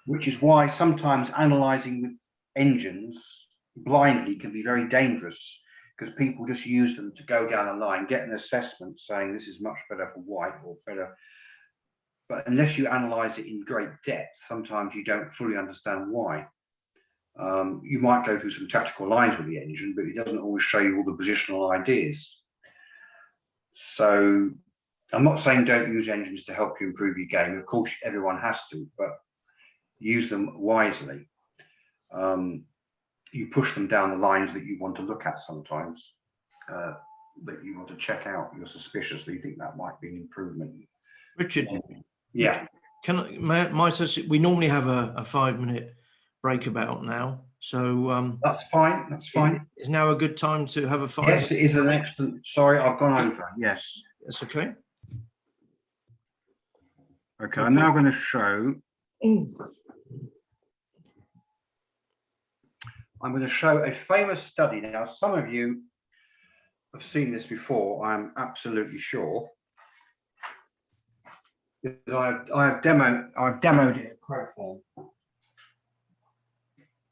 Speaker 2: Which is why sometimes analysing with engines blindly can be very dangerous, because people just use them to go down a line, get an assessment saying this is much better for white or better. But unless you analyse it in great depth, sometimes you don't fully understand why. You might go through some tactical lines with the engine, but it doesn't always show you all the positional ideas. So I'm not saying don't use engines to help you improve your game. Of course, everyone has to, but use them wisely. You push them down the lines that you want to look at sometimes, that you want to check out. You're suspicious, that you think that might be an improvement.
Speaker 3: Richard,
Speaker 2: yeah.
Speaker 3: We normally have a 5-minute break about now, so
Speaker 2: that's fine. That's fine.
Speaker 3: Is now a good time to have a 5?
Speaker 2: Yes, it is an excellent. Sorry, I've gone over. Yes,
Speaker 3: that's okay.
Speaker 2: Okay, I'm now going to show. I'm going to show a famous study. Now, some of you have seen this before, I'm absolutely sure. I've demoed it at Crowform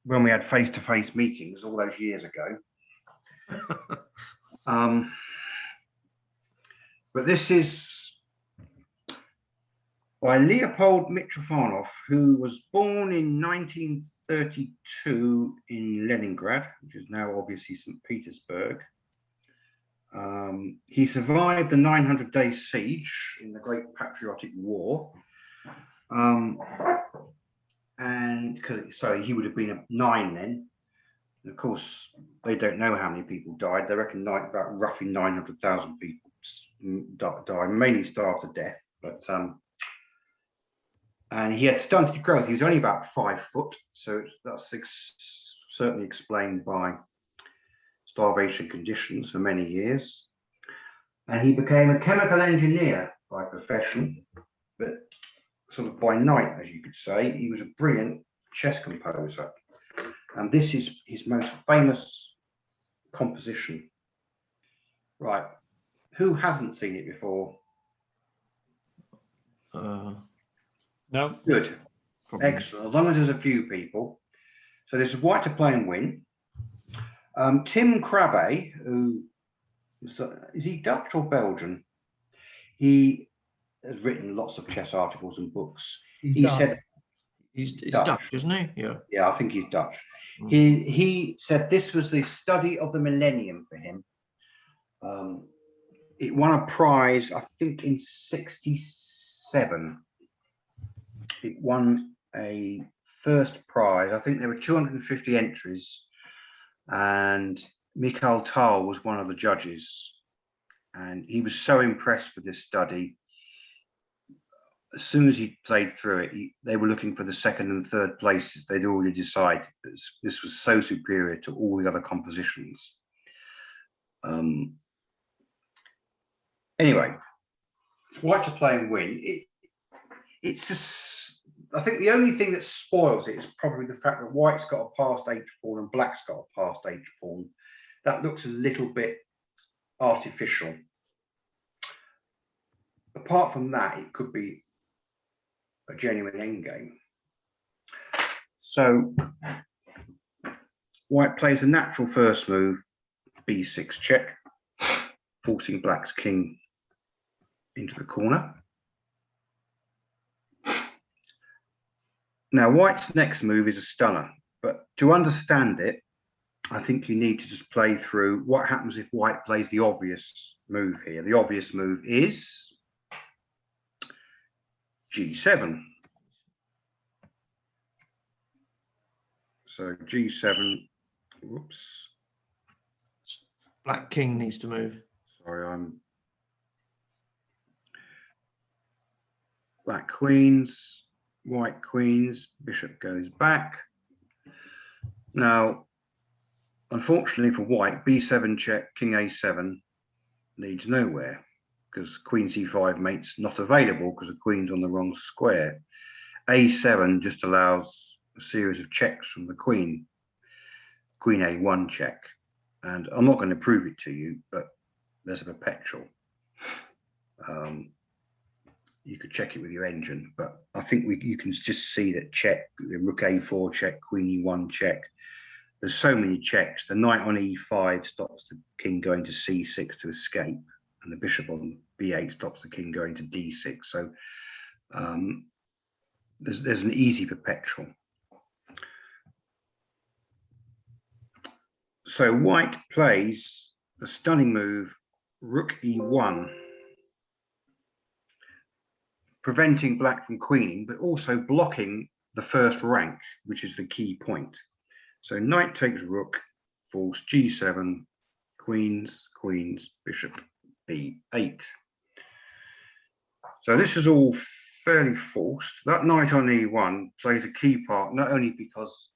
Speaker 2: when we had face-to-face meetings all those years ago. But this is by Leopold Mitrofanov, who was born in 1932 in Leningrad, which is now obviously St. Petersburg. He survived the 900-day siege in the Great Patriotic War. And sorry, he would have been 9 then. And of course, they don't know how many people died. They reckon about roughly 900,000 people died, mainly starved to death. But and he had stunted growth. He was only about 5 foot, so that's certainly explained by starvation conditions for many years. And he became a chemical engineer by profession, but sort of by night, as you could say. He was a brilliant chess composer. And this is his most famous composition. Right. Who hasn't seen it before?
Speaker 10: No.
Speaker 2: Good. Probably. Excellent. As long as there's a few people. So this is White to Play and Win. Tim Krabbe, who is he Dutch or Belgian? He has written lots of chess articles and books. He said
Speaker 3: he's Dutch, isn't he? Yeah.
Speaker 2: Yeah, I think he's Dutch. He said this was the study of the millennium for him. It won a prize, I think, in '67. It won a first prize. I think there were 250 entries, and Mikhail Tal was one of the judges, and he was so impressed with this study. As soon as he played through it, they were looking for the second and third places. They'd already decided that this was so superior to all the other compositions. Anyway, White to Play and Win. It's just, I think the only thing that spoils it is probably the fact that White's got a passed H pawn and Black's got a passed H pawn. That looks a little bit artificial. Apart from that, it could be a genuine endgame. So White plays a natural first move, b6 check, forcing Black's king into the corner. Now White's next move is a stunner. But to understand it, I think you need to just play through what happens if white plays the obvious move here. The obvious move is G7. So G7, whoops.
Speaker 3: Black king needs to move.
Speaker 2: Sorry, black queens, white queens, bishop goes back. Now, unfortunately for white, b7 check, king a7 leads nowhere because queen c5 mate's not available because the queen's on the wrong square. a7 just allows a series of checks from the queen. Queen a1 check. And I'm not going to prove it to you, but there's a perpetual. You could check it with your engine, but I think you can just see that check, the rook a4 check, queen e1 check. There's so many checks. The knight on e5 stops the king going to c6 to escape, and the bishop on b8 stops the king going to d6. So there's an easy perpetual. So white plays the stunning move rook e1, preventing black from queening, but also blocking the first rank, which is the key point. So knight takes rook, falls g7, queens, queens, bishop b8. So this is all fairly forced. That knight on e1 plays a key part, not only because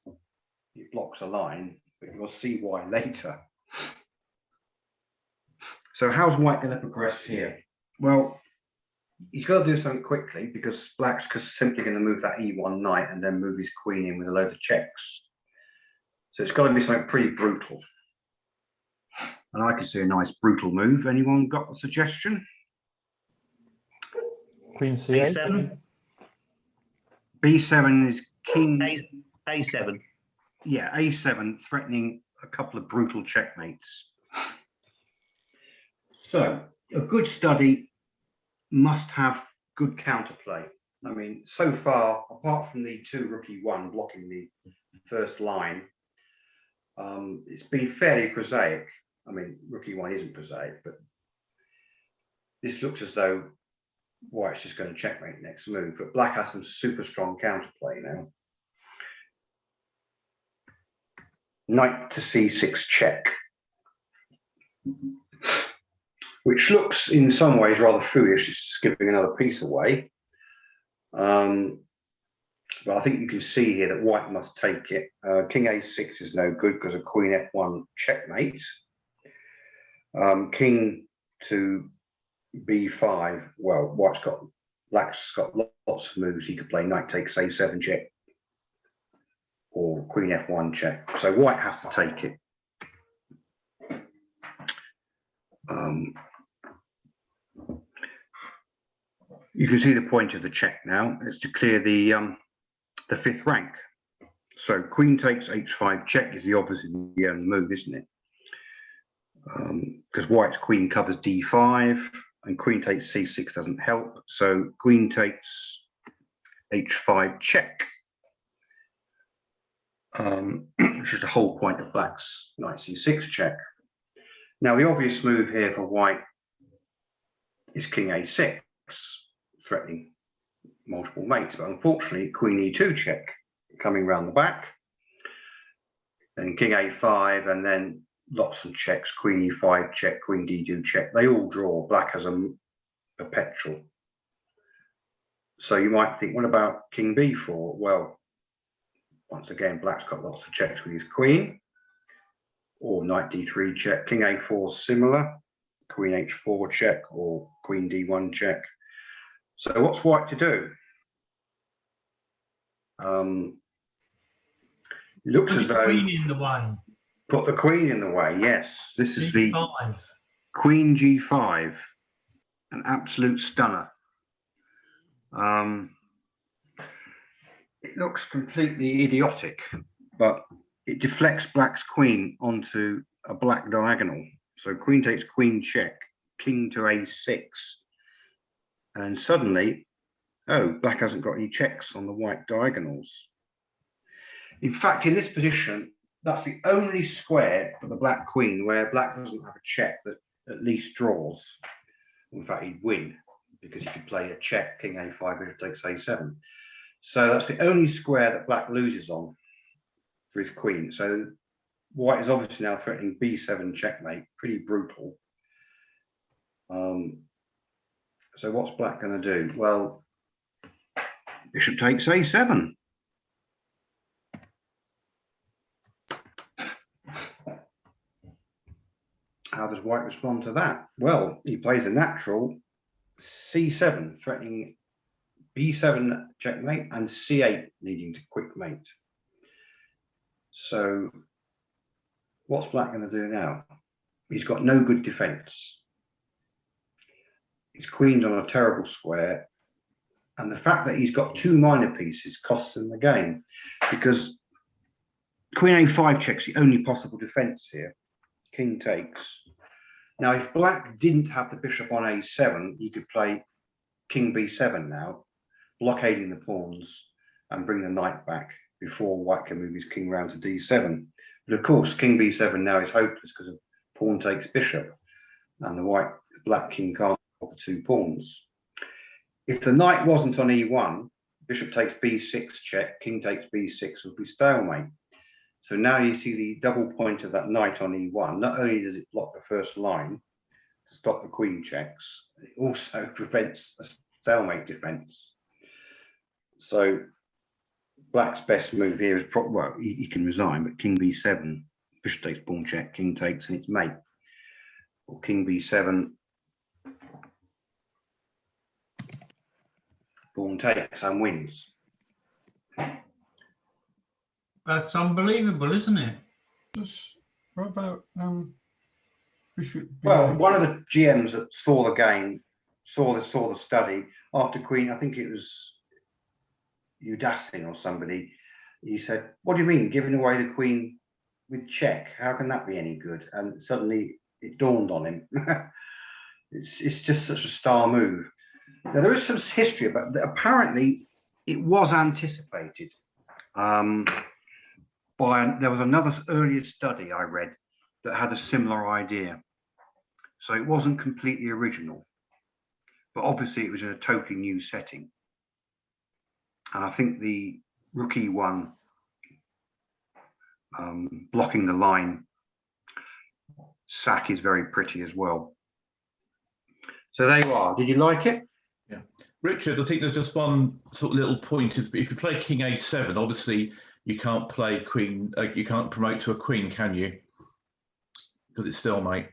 Speaker 2: it blocks a line, but you'll see why later. So how's white going to progress here? Well, he's got to do something quickly because black's simply going to move that e1 knight and then move his queen in with a load of checks. So it's got to be something pretty brutal. And I can see a nice brutal move. Anyone got a suggestion?
Speaker 10: Queen c8.
Speaker 5: A7.
Speaker 2: B7 is king.
Speaker 5: A7.
Speaker 2: Yeah, A7 threatening a couple of brutal checkmates. So a good study must have good counterplay. I mean, so far, apart from the two rook e1 blocking the first line, it's been fairly prosaic. I mean, rook e1 isn't prosaic, but this looks as though white's just going to checkmate next move. But black has some super strong counterplay now. Knight to c6 check, which looks in some ways rather foolish. It's giving another piece away. But I think you can see here that white must take it. King a6 is no good because of queen f1 checkmate. King to b5. Well, black's got lots of moves. He could play knight takes a7 check or queen f1 check. So white has to take it. You can see the point of the check now. It's to clear the fifth rank. So queen takes h5 check is the obviously the only move, isn't it? Because white's queen covers d5 and queen takes c6 doesn't help. So queen takes h5 check, which is the whole point of black's knight c6 check. Now the obvious move here for white is king a6, threatening multiple mates, but unfortunately queen e2 check coming round the back, and king a5, and then lots of checks, queen e5 check, queen d2 check. They all draw. Black has a perpetual. So you might think, what about king b4? Well, once again, black's got lots of checks with his queen, or knight d3 check. King a4 similar, queen h4 check, or queen d1 check. So what's white to do? Looks as though
Speaker 1: queen in the way.
Speaker 2: Put the queen in the way. Yes, this is
Speaker 1: G5.
Speaker 2: the queen g5, an absolute stunner. It looks completely idiotic, but it deflects black's queen onto a black diagonal. So queen takes queen check, king to a6. And suddenly, oh, black hasn't got any checks on the white diagonals. In fact, in this position, that's the only square for the black queen where black doesn't have a check that at least draws. In fact, he'd win because he could play a check, king a5, bishop takes a7. So that's the only square that black loses on for his queen. So white is obviously now threatening b7 checkmate, pretty brutal. So what's black going to do? Well, bishop takes a7. How does white respond to that? Well, he plays a natural c7, threatening b7 checkmate and c8 leading to quick mate. So what's black going to do now? He's got no good defense. His queen's on a terrible square, and the fact that he's got two minor pieces costs him the game, because queen a5 checks the only possible defense here. King takes. Now, if black didn't have the bishop on a7, he could play king b7 now, blockading the pawns and bring the knight back before white can move his king round to d7. But of course, king b7 now is hopeless because of pawn takes bishop, and the black king can't offer two pawns. If the knight wasn't on e1, bishop takes b6 check, king takes b6 would be stalemate. So now you see the double point of that knight on e1. Not only does it block the first line to stop the queen checks, it also prevents a stalemate defense. So black's best move here is, well, he can resign, but king b7, bishop takes pawn check, king takes, and it's mate. Or king b7, pawn takes and wins.
Speaker 1: That's unbelievable, isn't it?
Speaker 4: What about bishop?
Speaker 2: Well, one of the GMs that saw the game, saw the study after queen, I think it was Udasing or somebody, he said, "What do you mean giving away the queen with check? How can that be any good?" And suddenly it dawned on him. It's just such a star move. Now there is some history about that. Apparently it was anticipated. There was another earlier study I read that had a similar idea. So it wasn't completely original, but obviously it was in a totally new setting. And I think the rookie one, blocking the line sack, is very pretty as well. So there you are. Did you like it?
Speaker 12: Yeah. Richard, I think there's just one sort of little point. If you play king a7, obviously you can't play queen, you can't promote to a queen, can you? Because it's stalemate.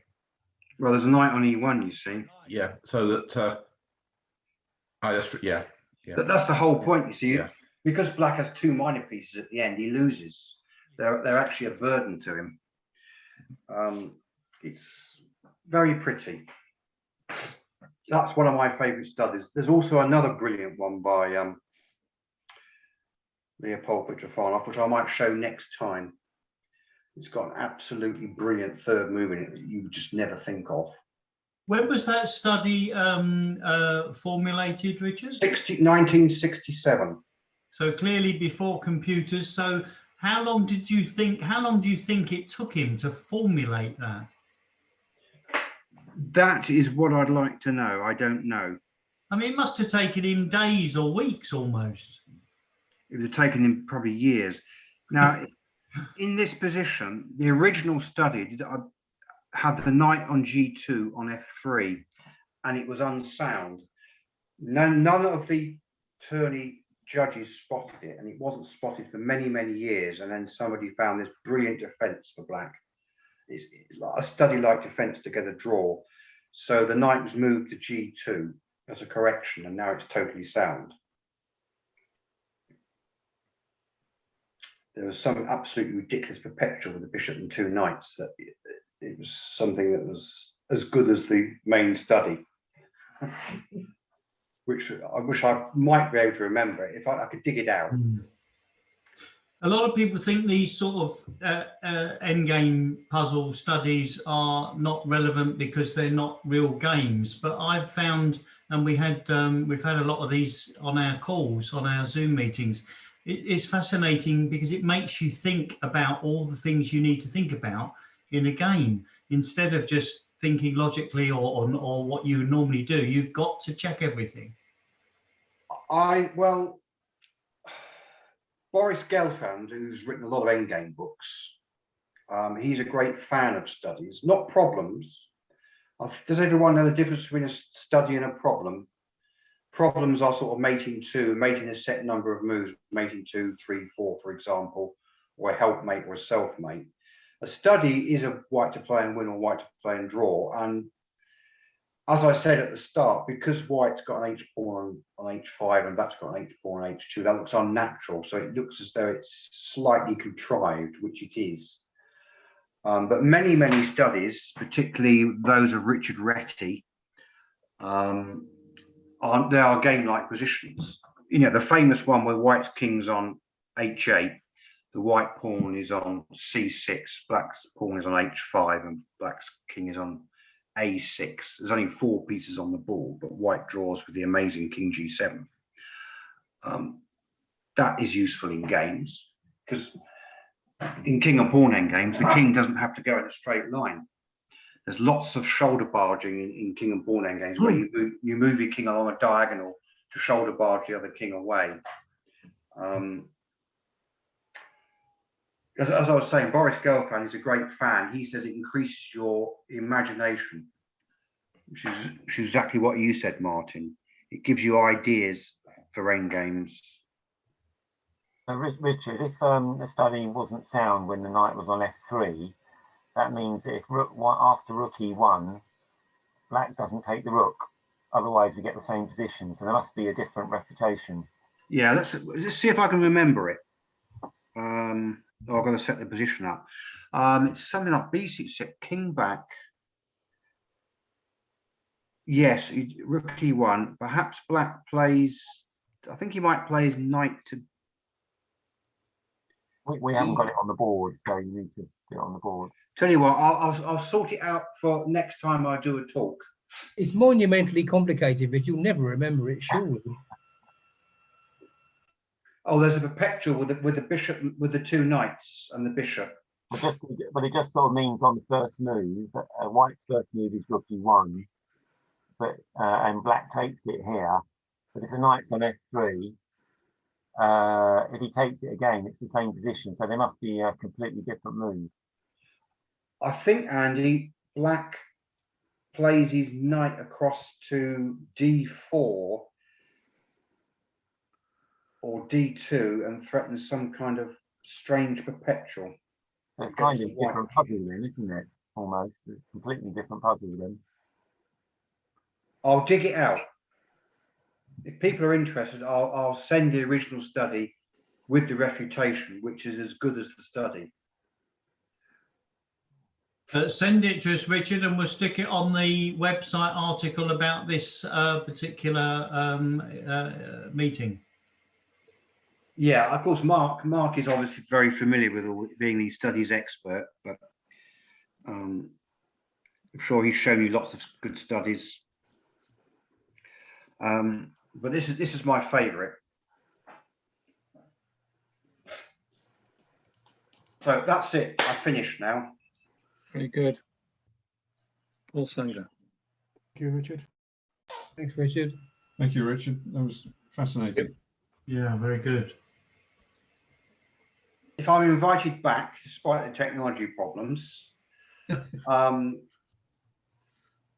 Speaker 2: Well, there's a knight on e1, you see.
Speaker 12: Yeah, so that, yeah.
Speaker 2: That's the whole point, you see.
Speaker 12: Yeah.
Speaker 2: Because black has two minor pieces at the end, he loses. They're actually a burden to him. It's very pretty. That's one of my favourite studies. There's also another brilliant one by Leopold Mitrofanov, which I might show next time. It's got an absolutely brilliant third move in it that you would just never think of.
Speaker 1: When was that study formulated, Richard?
Speaker 2: 1967.
Speaker 1: So clearly before computers. So how long do you think it took him to formulate that?
Speaker 2: That is what I'd like to know. I don't know.
Speaker 1: I mean, it must have taken him days or weeks almost.
Speaker 2: It would have taken him probably years. Now, in this position, the original study had the knight on g2 on f3, and it was unsound. None of the tourney judges spotted it, and it wasn't spotted for many, many years. And then somebody found this brilliant defense for black. It's like a study-like defense to get a draw. So the knight was moved to g2 as a correction, and now it's totally sound. There was some absolutely ridiculous perpetual with the bishop and two knights that it was something that was as good as the main study, which I wish I might be able to remember if I could dig it out.
Speaker 1: A lot of people think these sort of endgame puzzle studies are not relevant because they're not real games. But I've found, and we've had a lot of these on our calls, on our Zoom meetings, it's fascinating because it makes you think about all the things you need to think about in a game instead of just thinking logically or what you normally do. You've got to check everything.
Speaker 2: Well, Boris Gelfand, who's written a lot of endgame books, he's a great fan of studies, not problems. Does everyone know the difference between a study and a problem? Problems are sort of mating a set number of moves, mating 2, 3, 4, for example, or a helpmate or a selfmate. A study is a white to play and win or white to play and draw. And as I said at the start, because white's got an H4 on H5 and black's got an H4 and H2, that looks unnatural. So it looks as though it's slightly contrived, which it is. But many studies, particularly those of Richard Reti, they are game-like positions. You know, the famous one where white's king's on H8, the white pawn is on C6, black's pawn is on H5, and black's king is on A6. There's only 4 pieces on the board, but white draws with the amazing king G7. That is useful in games because in king and pawn endgames, the king doesn't have to go in a straight line. There's lots of shoulder barging in king and pawn endgames where you move your king along a diagonal to shoulder barge the other king away. As I was saying, Boris Gelfand is a great fan. He says it increases your imagination, which is exactly what you said, Martin. It gives you ideas for endgames.
Speaker 9: Richard, if the study wasn't sound when the knight was on F3, that means that if after rook E1, black doesn't take the rook. Otherwise, we get the same position. So there must be a different refutation.
Speaker 2: Yeah, let's see if I can remember it. I've got to set the position up. It's something like B6, king back. Yes, rook E1. Perhaps black plays. I think he might play his knight to.
Speaker 9: We haven't got it on the board, so you need to get it on the board.
Speaker 2: Tell you what, I'll sort it out for next time I do a talk.
Speaker 14: It's monumentally complicated, but you'll never remember it, surely.
Speaker 2: Oh, there's a perpetual with the bishop, with the 2 knights and the bishop.
Speaker 9: But it just sort of means on the first move, white's first move is rook E1, but and black takes it here. But if the knight's on F3, if he takes it again, it's the same position. So there must be a completely different move.
Speaker 2: I think, Andy, black plays his knight across to D4 or D2 and threatens some kind of strange perpetual.
Speaker 9: It's kind of a different puzzle then, isn't it? Almost. It's a completely different puzzle then.
Speaker 2: I'll dig it out. If people are interested, I'll send the original study with the refutation, which is as good as the study.
Speaker 1: Send it to us, Richard, and we'll stick it on the website article about this particular meeting.
Speaker 2: Yeah, of course, Mark is obviously very familiar with being the studies expert, but I'm sure he's shown you lots of good studies. But this is my favourite. So that's it. I finished now.
Speaker 7: Very good. Paul Sanger.
Speaker 4: Thank you, Richard.
Speaker 14: Thanks, Richard.
Speaker 4: Thank you, Richard. That was fascinating.
Speaker 1: Yeah, very good.
Speaker 2: If I'm invited back, despite the technology problems, my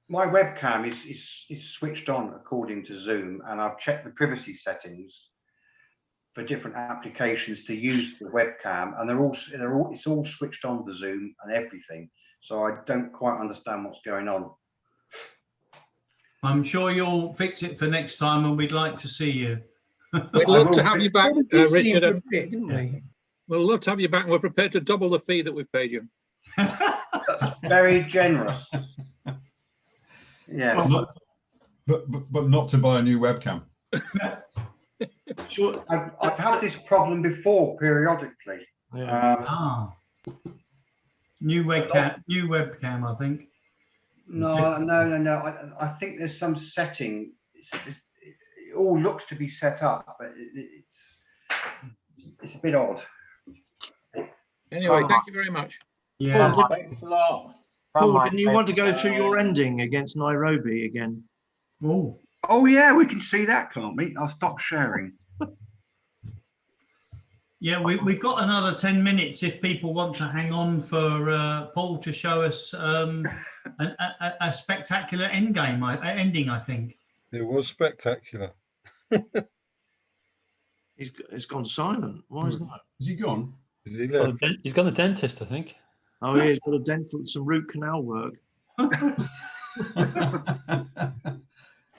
Speaker 2: webcam is switched on according to Zoom, and I've checked the privacy settings for different applications to use the webcam, and it's all switched on the Zoom and everything. So I don't quite understand what's going on.
Speaker 1: I'm sure you'll fix it for next time, and we'd like to see you.
Speaker 7: We'd love to have you back, Richard.
Speaker 14: Didn't we?
Speaker 7: We'd love to have you back, and we're prepared to double the fee that we've paid you.
Speaker 2: Very generous. Yeah.
Speaker 4: But not to buy a new webcam.
Speaker 1: Sure.
Speaker 2: I've had this problem before periodically.
Speaker 1: Yeah. New webcam, I think.
Speaker 2: No. I think there's some setting. It all looks to be set up, but it's it's a bit odd.
Speaker 7: Anyway, thank you very much.
Speaker 1: Yeah.
Speaker 3: Paul,
Speaker 10: Thanks a lot.
Speaker 3: Paul, didn't you want to go through your ending against Nairobi again?
Speaker 1: Oh.
Speaker 2: Oh yeah, we can see that, can't we? I'll stop sharing.
Speaker 1: Yeah, we've got another 10 minutes if people want to hang on for Paul to show us a spectacular ending, I think.
Speaker 15: It was spectacular.
Speaker 3: It's gone silent. Why is that?
Speaker 4: Is he gone?
Speaker 15: Is he left?
Speaker 10: He's got a dentist, I think.
Speaker 3: Oh, yeah, he's got a dental, some root canal work.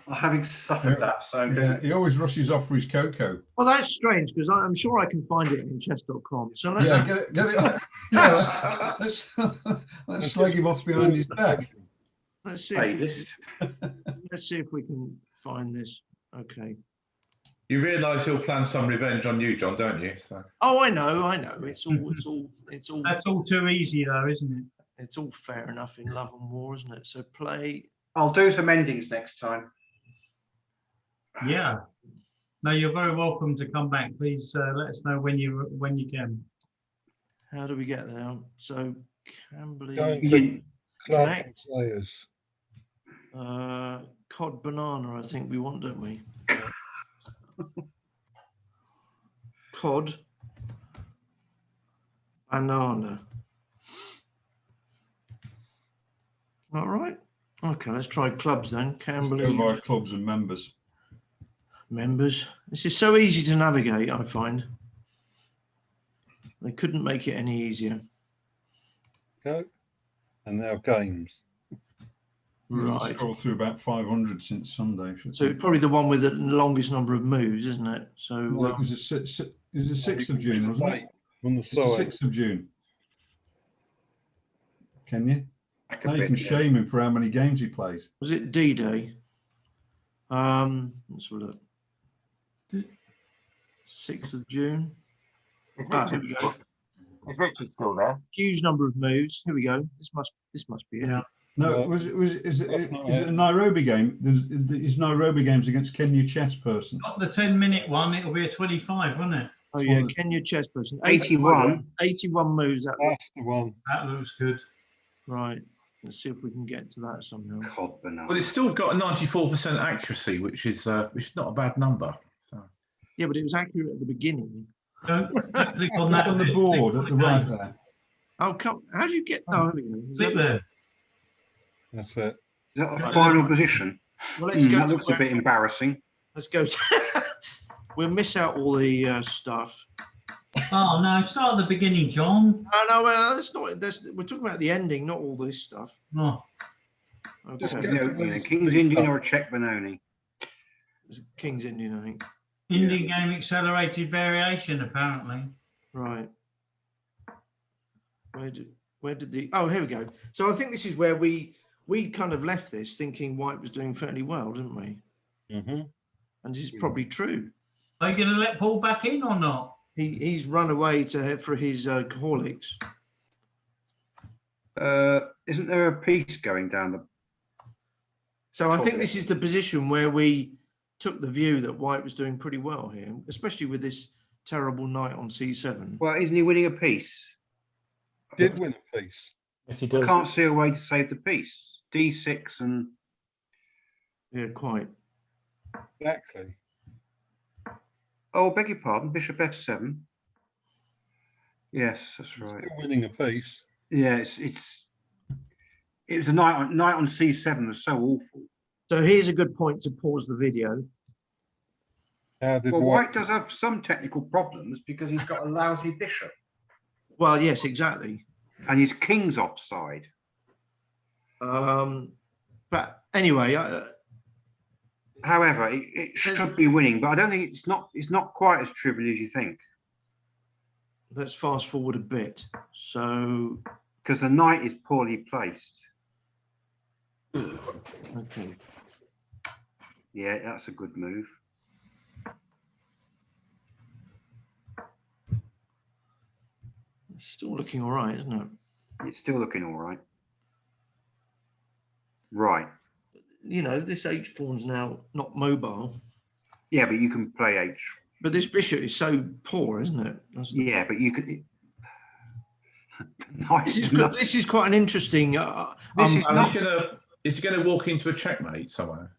Speaker 2: Having suffered that, so
Speaker 4: yeah, he always rushes off for his cocoa.
Speaker 3: Well, that's strange because I'm sure I can find it in chess.com. So
Speaker 4: Yeah, get it. Yeah, let's slag him off behind his back.
Speaker 3: Let's see. Let's see if we can find this. Okay.
Speaker 12: You realise he'll plan some revenge on you, John, don't you? So.
Speaker 3: Oh, I know. It's all.
Speaker 1: That's all too easy, though, isn't it?
Speaker 3: It's all fair enough in love and war, isn't it? So play.
Speaker 2: I'll do some endings next time.
Speaker 1: Yeah. No, you're very welcome to come back. Please let us know when you can.
Speaker 3: How do we get there? So Camberley.
Speaker 15: Going to club players.
Speaker 3: Cod banana, I think we want, don't we? Cod banana. All right. Okay, let's try clubs then. Camberley.
Speaker 4: Go by clubs and members.
Speaker 3: Members. This is so easy to navigate, I find. They couldn't make it any easier.
Speaker 15: Go. And now games.
Speaker 4: Right. Scroll through about 500 since Sunday.
Speaker 3: So probably the one with the longest number of moves, isn't it? So
Speaker 4: well, it was the 6th of June, wasn't it?
Speaker 15: On the
Speaker 4: it's the 6th of June. Can you? Now you can shame him for how many games he plays.
Speaker 3: Was it D-Day? Let's have a look. 6th of June. Here we go.
Speaker 9: Is Richard still there?
Speaker 3: Huge number of moves. Here we go. This must be it.
Speaker 1: Yeah.
Speaker 4: No, is it a Nairobi game? Is Nairobi games against Kenya chess person?
Speaker 1: Not the 10-minute one. It'll be a 25, won't it?
Speaker 3: Oh yeah, Kenya chess person.
Speaker 2: 81.
Speaker 3: 81 moves.
Speaker 15: That's the one.
Speaker 1: That looks good.
Speaker 3: Right. Let's see if we can get to that somehow.
Speaker 2: Cod banana.
Speaker 12: Well, it's still got a 94% accuracy, which is not a bad number. So.
Speaker 3: Yeah, but it was accurate at the beginning.
Speaker 1: Don't click on that
Speaker 4: on the board at the right there.
Speaker 3: Oh, come! How do you get? Oh,
Speaker 1: click there.
Speaker 15: That's it.
Speaker 2: Is that a final position?
Speaker 3: Well, let's go.
Speaker 2: That looks a bit embarrassing.
Speaker 3: Let's go. We'll miss out all the stuff.
Speaker 1: Oh no! Start at the beginning, John.
Speaker 3: No, that's not. We're talking about the ending, not all this stuff.
Speaker 1: Oh.
Speaker 3: Okay.
Speaker 2: King's Indian or a Czech Benoni?
Speaker 3: It's King's Indian, I think.
Speaker 1: Indian game accelerated variation, apparently.
Speaker 3: Right. Where did the? Oh, here we go. So I think this is where we kind of left this thinking White was doing fairly well, didn't we?
Speaker 15: Mm-hmm.
Speaker 3: And this is probably true.
Speaker 1: Are you going to let Paul back in or not?
Speaker 3: He's run away for his Horlicks.
Speaker 2: Isn't there a piece going down the?
Speaker 3: So I think this is the position where we took the view that White was doing pretty well here, especially with this terrible knight on c7.
Speaker 2: Well, isn't he winning a piece?
Speaker 15: Did win a piece.
Speaker 10: Yes, he did.
Speaker 2: I can't see a way to save the piece. D6 and.
Speaker 3: Yeah, quite.
Speaker 15: Exactly.
Speaker 2: Oh, beg your pardon. Bishop F7. Yes, that's right.
Speaker 15: Still winning a piece.
Speaker 2: Yeah, it was a knight on c7 was so awful.
Speaker 3: So here's a good point to pause the video.
Speaker 2: Well, White does have some technical problems because he's got a lousy bishop.
Speaker 3: Well, yes, exactly.
Speaker 2: And his king's offside.
Speaker 3: But anyway,
Speaker 2: however, it should be winning, but I don't think it's not quite as trivial as you think.
Speaker 3: Let's fast forward a bit. So,
Speaker 2: because the knight is poorly placed.
Speaker 3: Okay.
Speaker 2: Yeah, that's a good move.
Speaker 3: It's still looking all right, isn't it?
Speaker 2: It's still looking all right. Right.
Speaker 3: You know, this h pawn's now not mobile.
Speaker 2: Yeah, but you can play
Speaker 3: But this bishop is so poor, isn't it?
Speaker 2: Yeah, but you could.
Speaker 3: This is quite an interesting.
Speaker 12: Is he going to walk into a checkmate somewhere?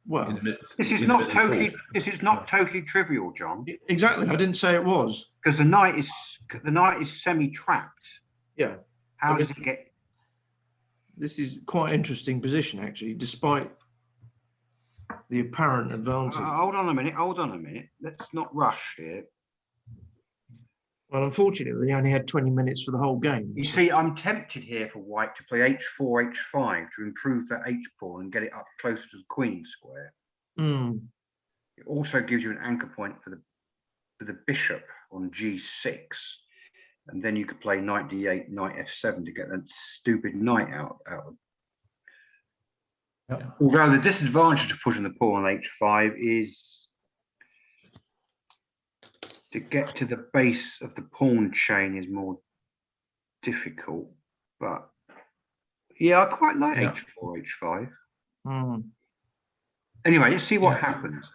Speaker 3: Well,
Speaker 2: this is not totally trivial, John.
Speaker 3: Exactly. I didn't say it was.
Speaker 2: Because the knight is semi-trapped.
Speaker 3: Yeah.
Speaker 2: How does it get?
Speaker 3: This is quite an interesting position, actually, despite the apparent advantage.
Speaker 2: Hold on a minute. Let's not rush here.
Speaker 3: Well, unfortunately, he only had 20 minutes for the whole game.
Speaker 2: You see, I'm tempted here for white to play h4, h5 to improve that h pawn and get it up closer to the queen square.
Speaker 3: Mm.
Speaker 2: It also gives you an anchor point for the bishop on g6. And then you could play knight d8, knight f7 to get that stupid knight out.
Speaker 12: Yeah.
Speaker 2: Although the disadvantage of pushing the pawn on h5 is to get to the base of the pawn chain is more difficult. But yeah, I quite like h4, h5.
Speaker 3: Mm.
Speaker 2: Anyway, let's see what happens.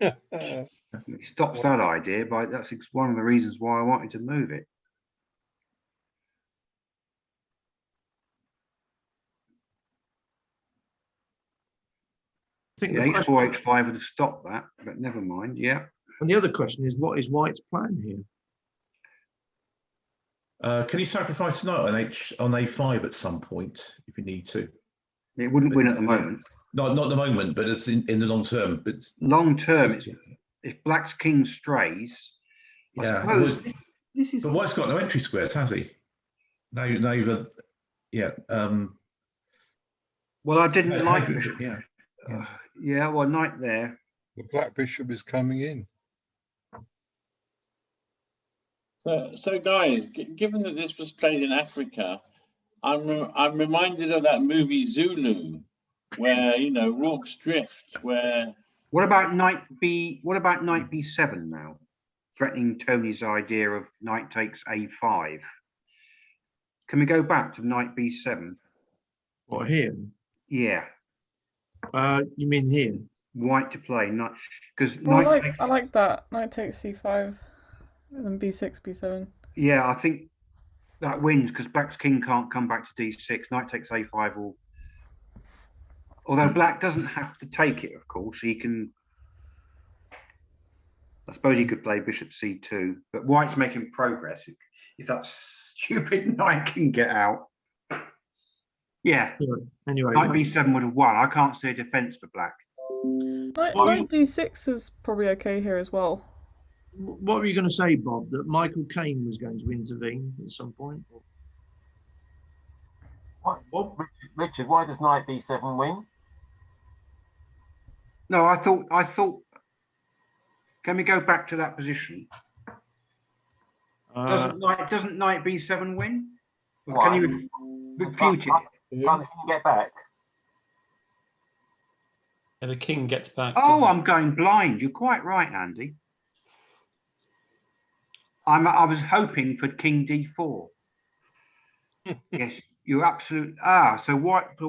Speaker 2: He stops that idea, but that's one of the reasons why I wanted to move it.
Speaker 3: I think
Speaker 2: h4, h5 would have stopped that, but never mind. Yeah.
Speaker 3: And the other question is, what is White's plan here?
Speaker 12: Can you sacrifice tonight on a5 at some point if you need to?
Speaker 2: It wouldn't win at the moment.
Speaker 12: Not at the moment, but it's in the long term. But
Speaker 2: long term, if Black's king strays, I suppose this is.
Speaker 12: But White's got no entry squares, has he? No, yeah.
Speaker 2: Well, I didn't like it.
Speaker 12: Yeah.
Speaker 2: Yeah. Well, knight there.
Speaker 15: The black bishop is coming in.
Speaker 16: So guys, given that this was played in Africa, I'm reminded of that movie Zulu, where Rorke's Drift, where.
Speaker 2: What about knight b7 now? Threatening Tony's idea of knight takes a5. Can we go back to knight b7?
Speaker 3: What, here?
Speaker 2: Yeah.
Speaker 3: You mean here?
Speaker 2: White to play knight because
Speaker 11: I like that. Knight takes c5 and then b6, b7.
Speaker 2: Yeah, I think that wins because Black's king can't come back to d6. Knight takes a5 or. Although Black doesn't have to take it, of course, he can. I suppose he could play bishop c2, but White's making progress if that stupid knight can get out. Yeah.
Speaker 3: Anyway,
Speaker 2: knight b7 would have won. I can't see a defense for Black.
Speaker 11: Knight d6 is probably okay here as well.
Speaker 3: What were you going to say, Bob? That Michael Caine was going to intervene at some point?
Speaker 9: Richard, why does knight b7 win?
Speaker 2: No, I thought. Can we go back to that position? Doesn't knight b7 win? Or can you refute it?
Speaker 9: Can you get back?
Speaker 10: Yeah, the king gets back.
Speaker 2: Oh, I'm going blind. You're quite right, Andy. I was hoping for king d4. Yes, you're absolute. So White. So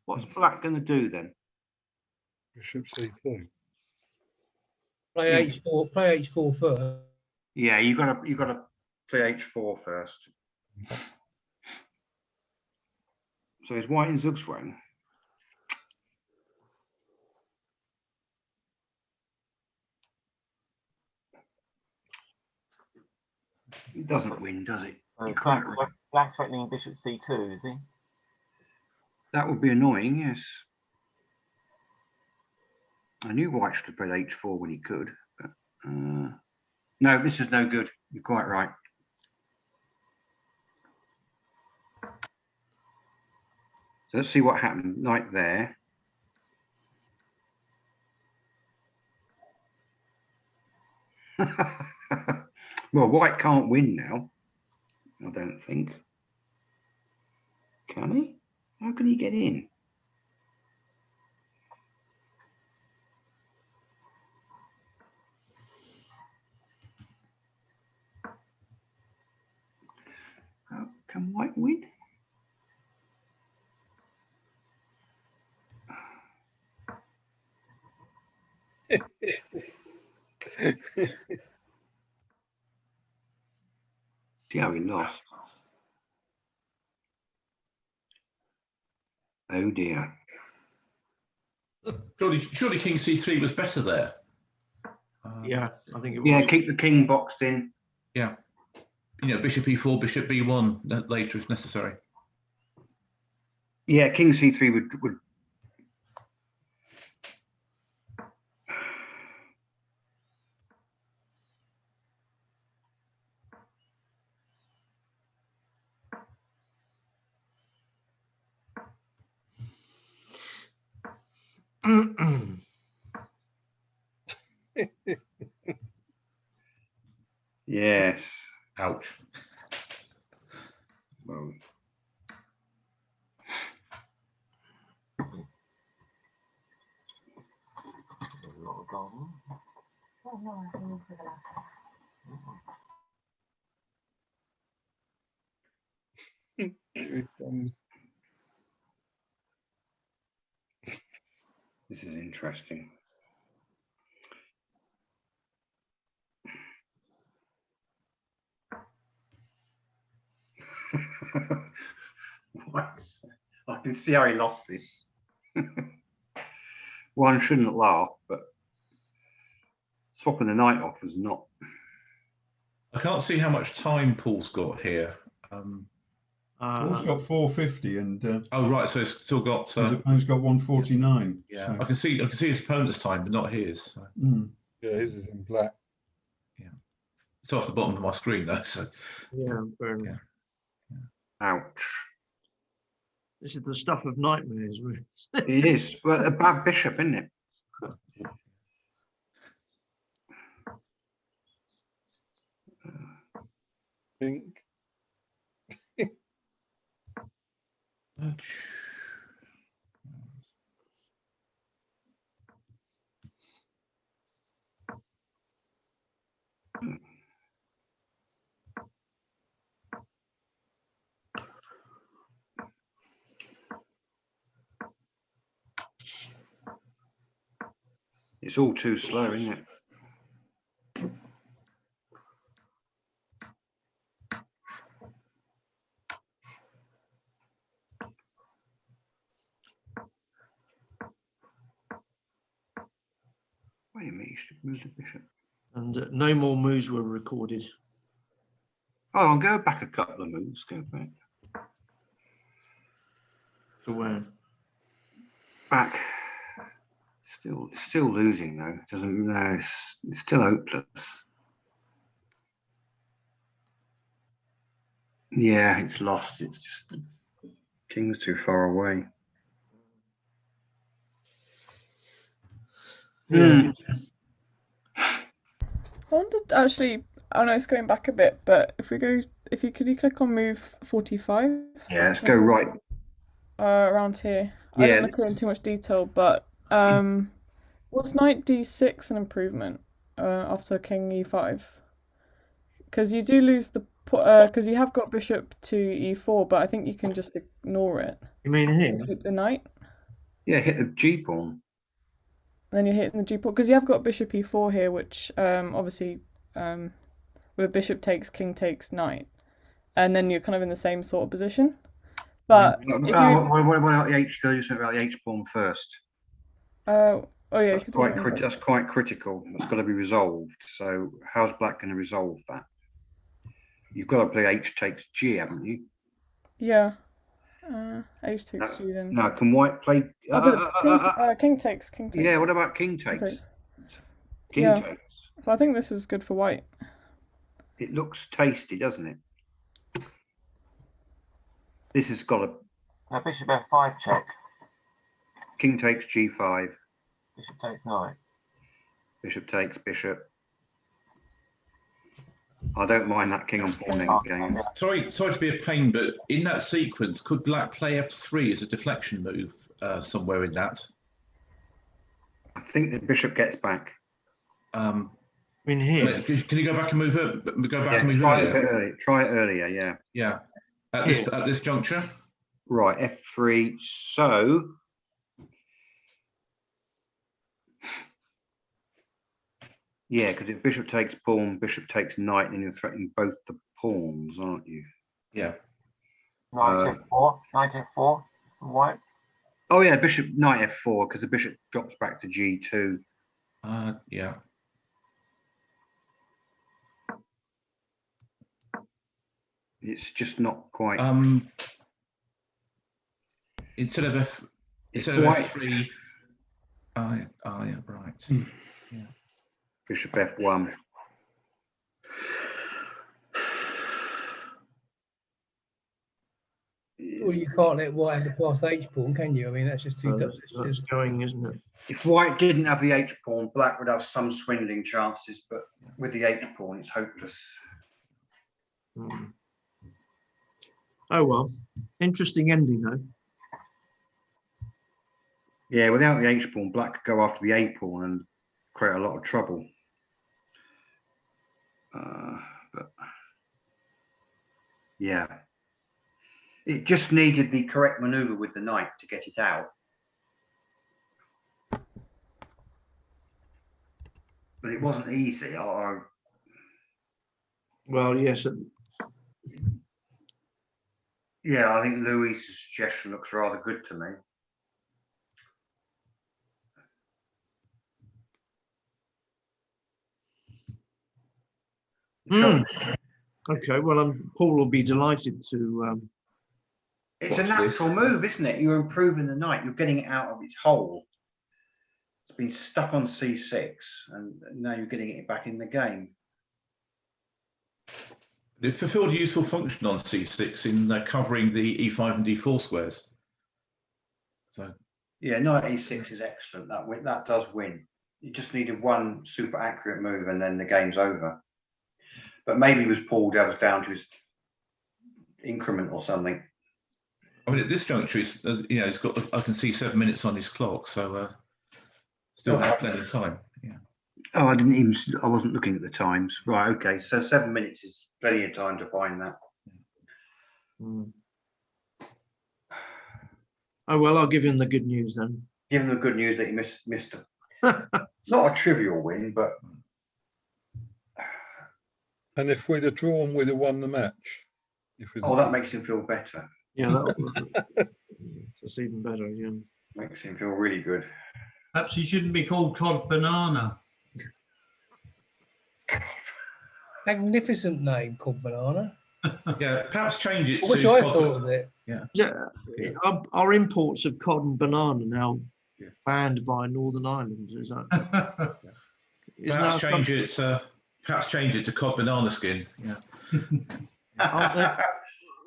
Speaker 2: what's Black going to do then?
Speaker 15: Bishop c2.
Speaker 14: Play h4. Play h4 first.
Speaker 2: Yeah, you got to play h4 first. So is White in Zugzwang? It doesn't win, does it?
Speaker 9: Black threatening bishop c2, is he?
Speaker 2: That would be annoying, yes. I knew White should have played h4 when he could, but no, this is no good. You're quite right. So let's see what happened. Knight there. Well, White can't win now. I don't think. Can he? How can he get in? How can White win? See how he lost. Oh dear.
Speaker 12: Surely King C3 was better there.
Speaker 3: Yeah, I think it was.
Speaker 2: Yeah, keep the king boxed in.
Speaker 12: Yeah. You know, bishop E4, bishop B1 later if necessary.
Speaker 2: Yeah, king C3 would yes.
Speaker 12: Ouch.
Speaker 2: Well,
Speaker 15: Here it comes.
Speaker 2: this is interesting. What? I can see how he lost this. One shouldn't laugh, but swapping the knight off was not.
Speaker 12: I can't see how much time Paul's got here.
Speaker 4: Paul's got 450 and
Speaker 12: oh right, so it's still got.
Speaker 4: his opponent's got 149.
Speaker 12: Yeah,
Speaker 4: so.
Speaker 12: I can see his opponent's time, but not his. So.
Speaker 15: Yeah, his is in black.
Speaker 12: Yeah, it's off the bottom of my screen though. So
Speaker 3: Yeah, fair enough.
Speaker 2: Ouch.
Speaker 3: This is the stuff of nightmares, really.
Speaker 2: It is. Well, a bad bishop, isn't it?
Speaker 15: Pink.
Speaker 2: It's all too slow, isn't it? Wait a minute, you should move the bishop.
Speaker 3: And no more moves were recorded.
Speaker 2: Oh, I'll go back a couple of moves. Go back.
Speaker 3: For where?
Speaker 2: Back. Still losing though. Doesn't no. It's still hopeless. Yeah, it's lost. It's just the king's too far away.
Speaker 3: Yeah.
Speaker 11: I wanted actually, I know it's going back a bit, but if you click on move 45.
Speaker 2: Yeah, let's go right.
Speaker 11: Around here. I
Speaker 2: Yeah.
Speaker 11: don't want to go into too much detail, but was knight d6 an improvement after king e5? Because you do lose the because you have got bishop to e4, but I think you can just ignore it.
Speaker 3: You mean here?
Speaker 11: Keep the knight.
Speaker 2: Yeah, hit the G pawn.
Speaker 11: Then you're hitting the G pawn because you have got bishop e4 here, which obviously where bishop takes, king takes, knight, and then you're kind of in the same sort of position. But
Speaker 2: what about the H? Go something about the H pawn first.
Speaker 11: Oh yeah,
Speaker 2: That's quite critical. That's got to be resolved. So how's Black going to resolve that? You've got to play H takes G, haven't you?
Speaker 11: Yeah. H takes G then.
Speaker 2: No, can White play?
Speaker 11: King takes.
Speaker 2: Yeah. What about King takes?
Speaker 11: King takes. So I think this is good for White.
Speaker 2: It looks tasty, doesn't it? This has got a
Speaker 9: bishop F5 check.
Speaker 2: King takes G5.
Speaker 9: Bishop takes knight.
Speaker 2: Bishop takes bishop. I don't mind that king on pawn game.
Speaker 12: Sorry to be a pain, but in that sequence, could Black play F3 as a deflection move somewhere in that?
Speaker 2: I think the bishop gets back.
Speaker 3: In here.
Speaker 12: Can you go back and move it? Go back and move
Speaker 2: try
Speaker 12: earlier.
Speaker 2: Try it earlier. Yeah.
Speaker 12: Yeah. At this juncture.
Speaker 2: Right. F3. So. Yeah, because if bishop takes pawn, bishop takes knight, then you're threatening both the pawns, aren't you?
Speaker 12: Yeah.
Speaker 9: Knight f4, knight f4, white.
Speaker 2: Oh yeah, bishop knight f4 because the bishop drops back to g2.
Speaker 12: Yeah.
Speaker 2: It's just not quite.
Speaker 12: Instead of
Speaker 2: white.
Speaker 12: f3. Yeah, right. Yeah.
Speaker 2: Bishop f1.
Speaker 14: Well, you can't let white have the passed H pawn, can you? I mean, that's just too.
Speaker 3: That's going, isn't it?
Speaker 2: If white didn't have the H pawn, black would have some swindling chances, but with the H pawn, it's hopeless.
Speaker 3: Oh well, interesting ending though.
Speaker 2: Yeah, without the H pawn, black could go after the A pawn and create a lot of trouble. But yeah, it just needed the correct maneuver with the knight to get it out. But it wasn't easy.
Speaker 3: Well, yes.
Speaker 2: Yeah, I think Louis' suggestion looks rather good to me.
Speaker 3: Okay, well, Paul will be delighted to.
Speaker 2: It's a natural move, isn't it? You're improving the knight. You're getting it out of its hole. It's been stuck on c6, and now you're getting it back in the game.
Speaker 12: It fulfilled a useful function on c6 in covering the e5 and d4 squares. So
Speaker 2: yeah, knight e6 is excellent. That does win. You just needed one super accurate move, and then the game's over. But maybe it was Paul Dev's down to his increment or something.
Speaker 12: I mean, at this juncture, he's got. I can see 7 minutes on his clock, so still has plenty of time. Yeah.
Speaker 2: Oh, I wasn't looking at the times. Right. Okay. So 7 minutes is plenty of time to find that.
Speaker 3: Oh well, I'll give him the good news then.
Speaker 2: Give him the good news that he missed not a trivial win, but.
Speaker 15: And if we'd have drawn, we'd have won the match.
Speaker 2: That makes him feel better.
Speaker 3: Yeah, that's even better. Yeah,
Speaker 2: makes him feel really good.
Speaker 1: Perhaps he shouldn't be called Cod Banana.
Speaker 14: Magnificent name, Cod Banana.
Speaker 12: Yeah, perhaps change it.
Speaker 14: I wish I thought of it.
Speaker 3: Yeah. Our imports of cod and banana now banned by Northern Ireland. Is that?
Speaker 12: Perhaps change it to Cod Banana Skin.
Speaker 3: Yeah.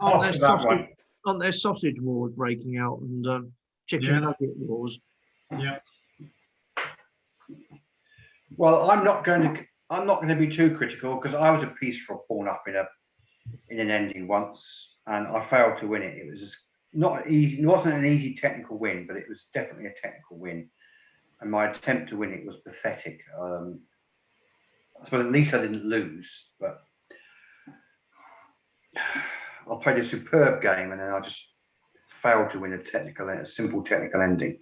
Speaker 3: Aren't there sausage wars breaking out and chicken nugget wars?
Speaker 1: Yeah.
Speaker 2: Well, I'm not going to be too critical because I was a piece for a pawn up in an ending once, and I failed to win it. It was not easy. It wasn't an easy technical win, but it was definitely a technical win. And my attempt to win it was pathetic. But at least I didn't lose. But I played a superb game, and then I just failed to win a simple technical ending.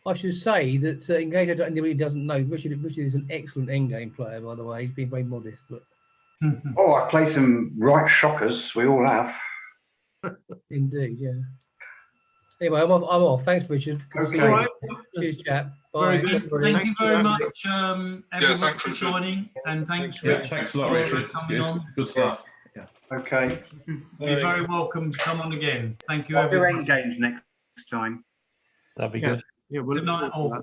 Speaker 14: I should say that in case anybody doesn't know, Richard is an excellent endgame player, by the way. He's been very modest, but.
Speaker 2: Oh, I play some right shockers. We all have.
Speaker 14: Indeed, yeah. Anyway, I'm off. Thanks, Richard. Good to see you.
Speaker 2: Right.
Speaker 14: Cheers, chap. Bye.
Speaker 1: Thank you very much, everyone, for joining, and thanks, Richard.
Speaker 12: Thanks a lot, Richard. Good stuff.
Speaker 2: Yeah. Okay.
Speaker 1: You're very welcome to come on again. Thank you,
Speaker 2: I'll do
Speaker 1: everyone.
Speaker 2: games next time.
Speaker 10: That'd be good.
Speaker 3: Yeah,
Speaker 1: Good night, all.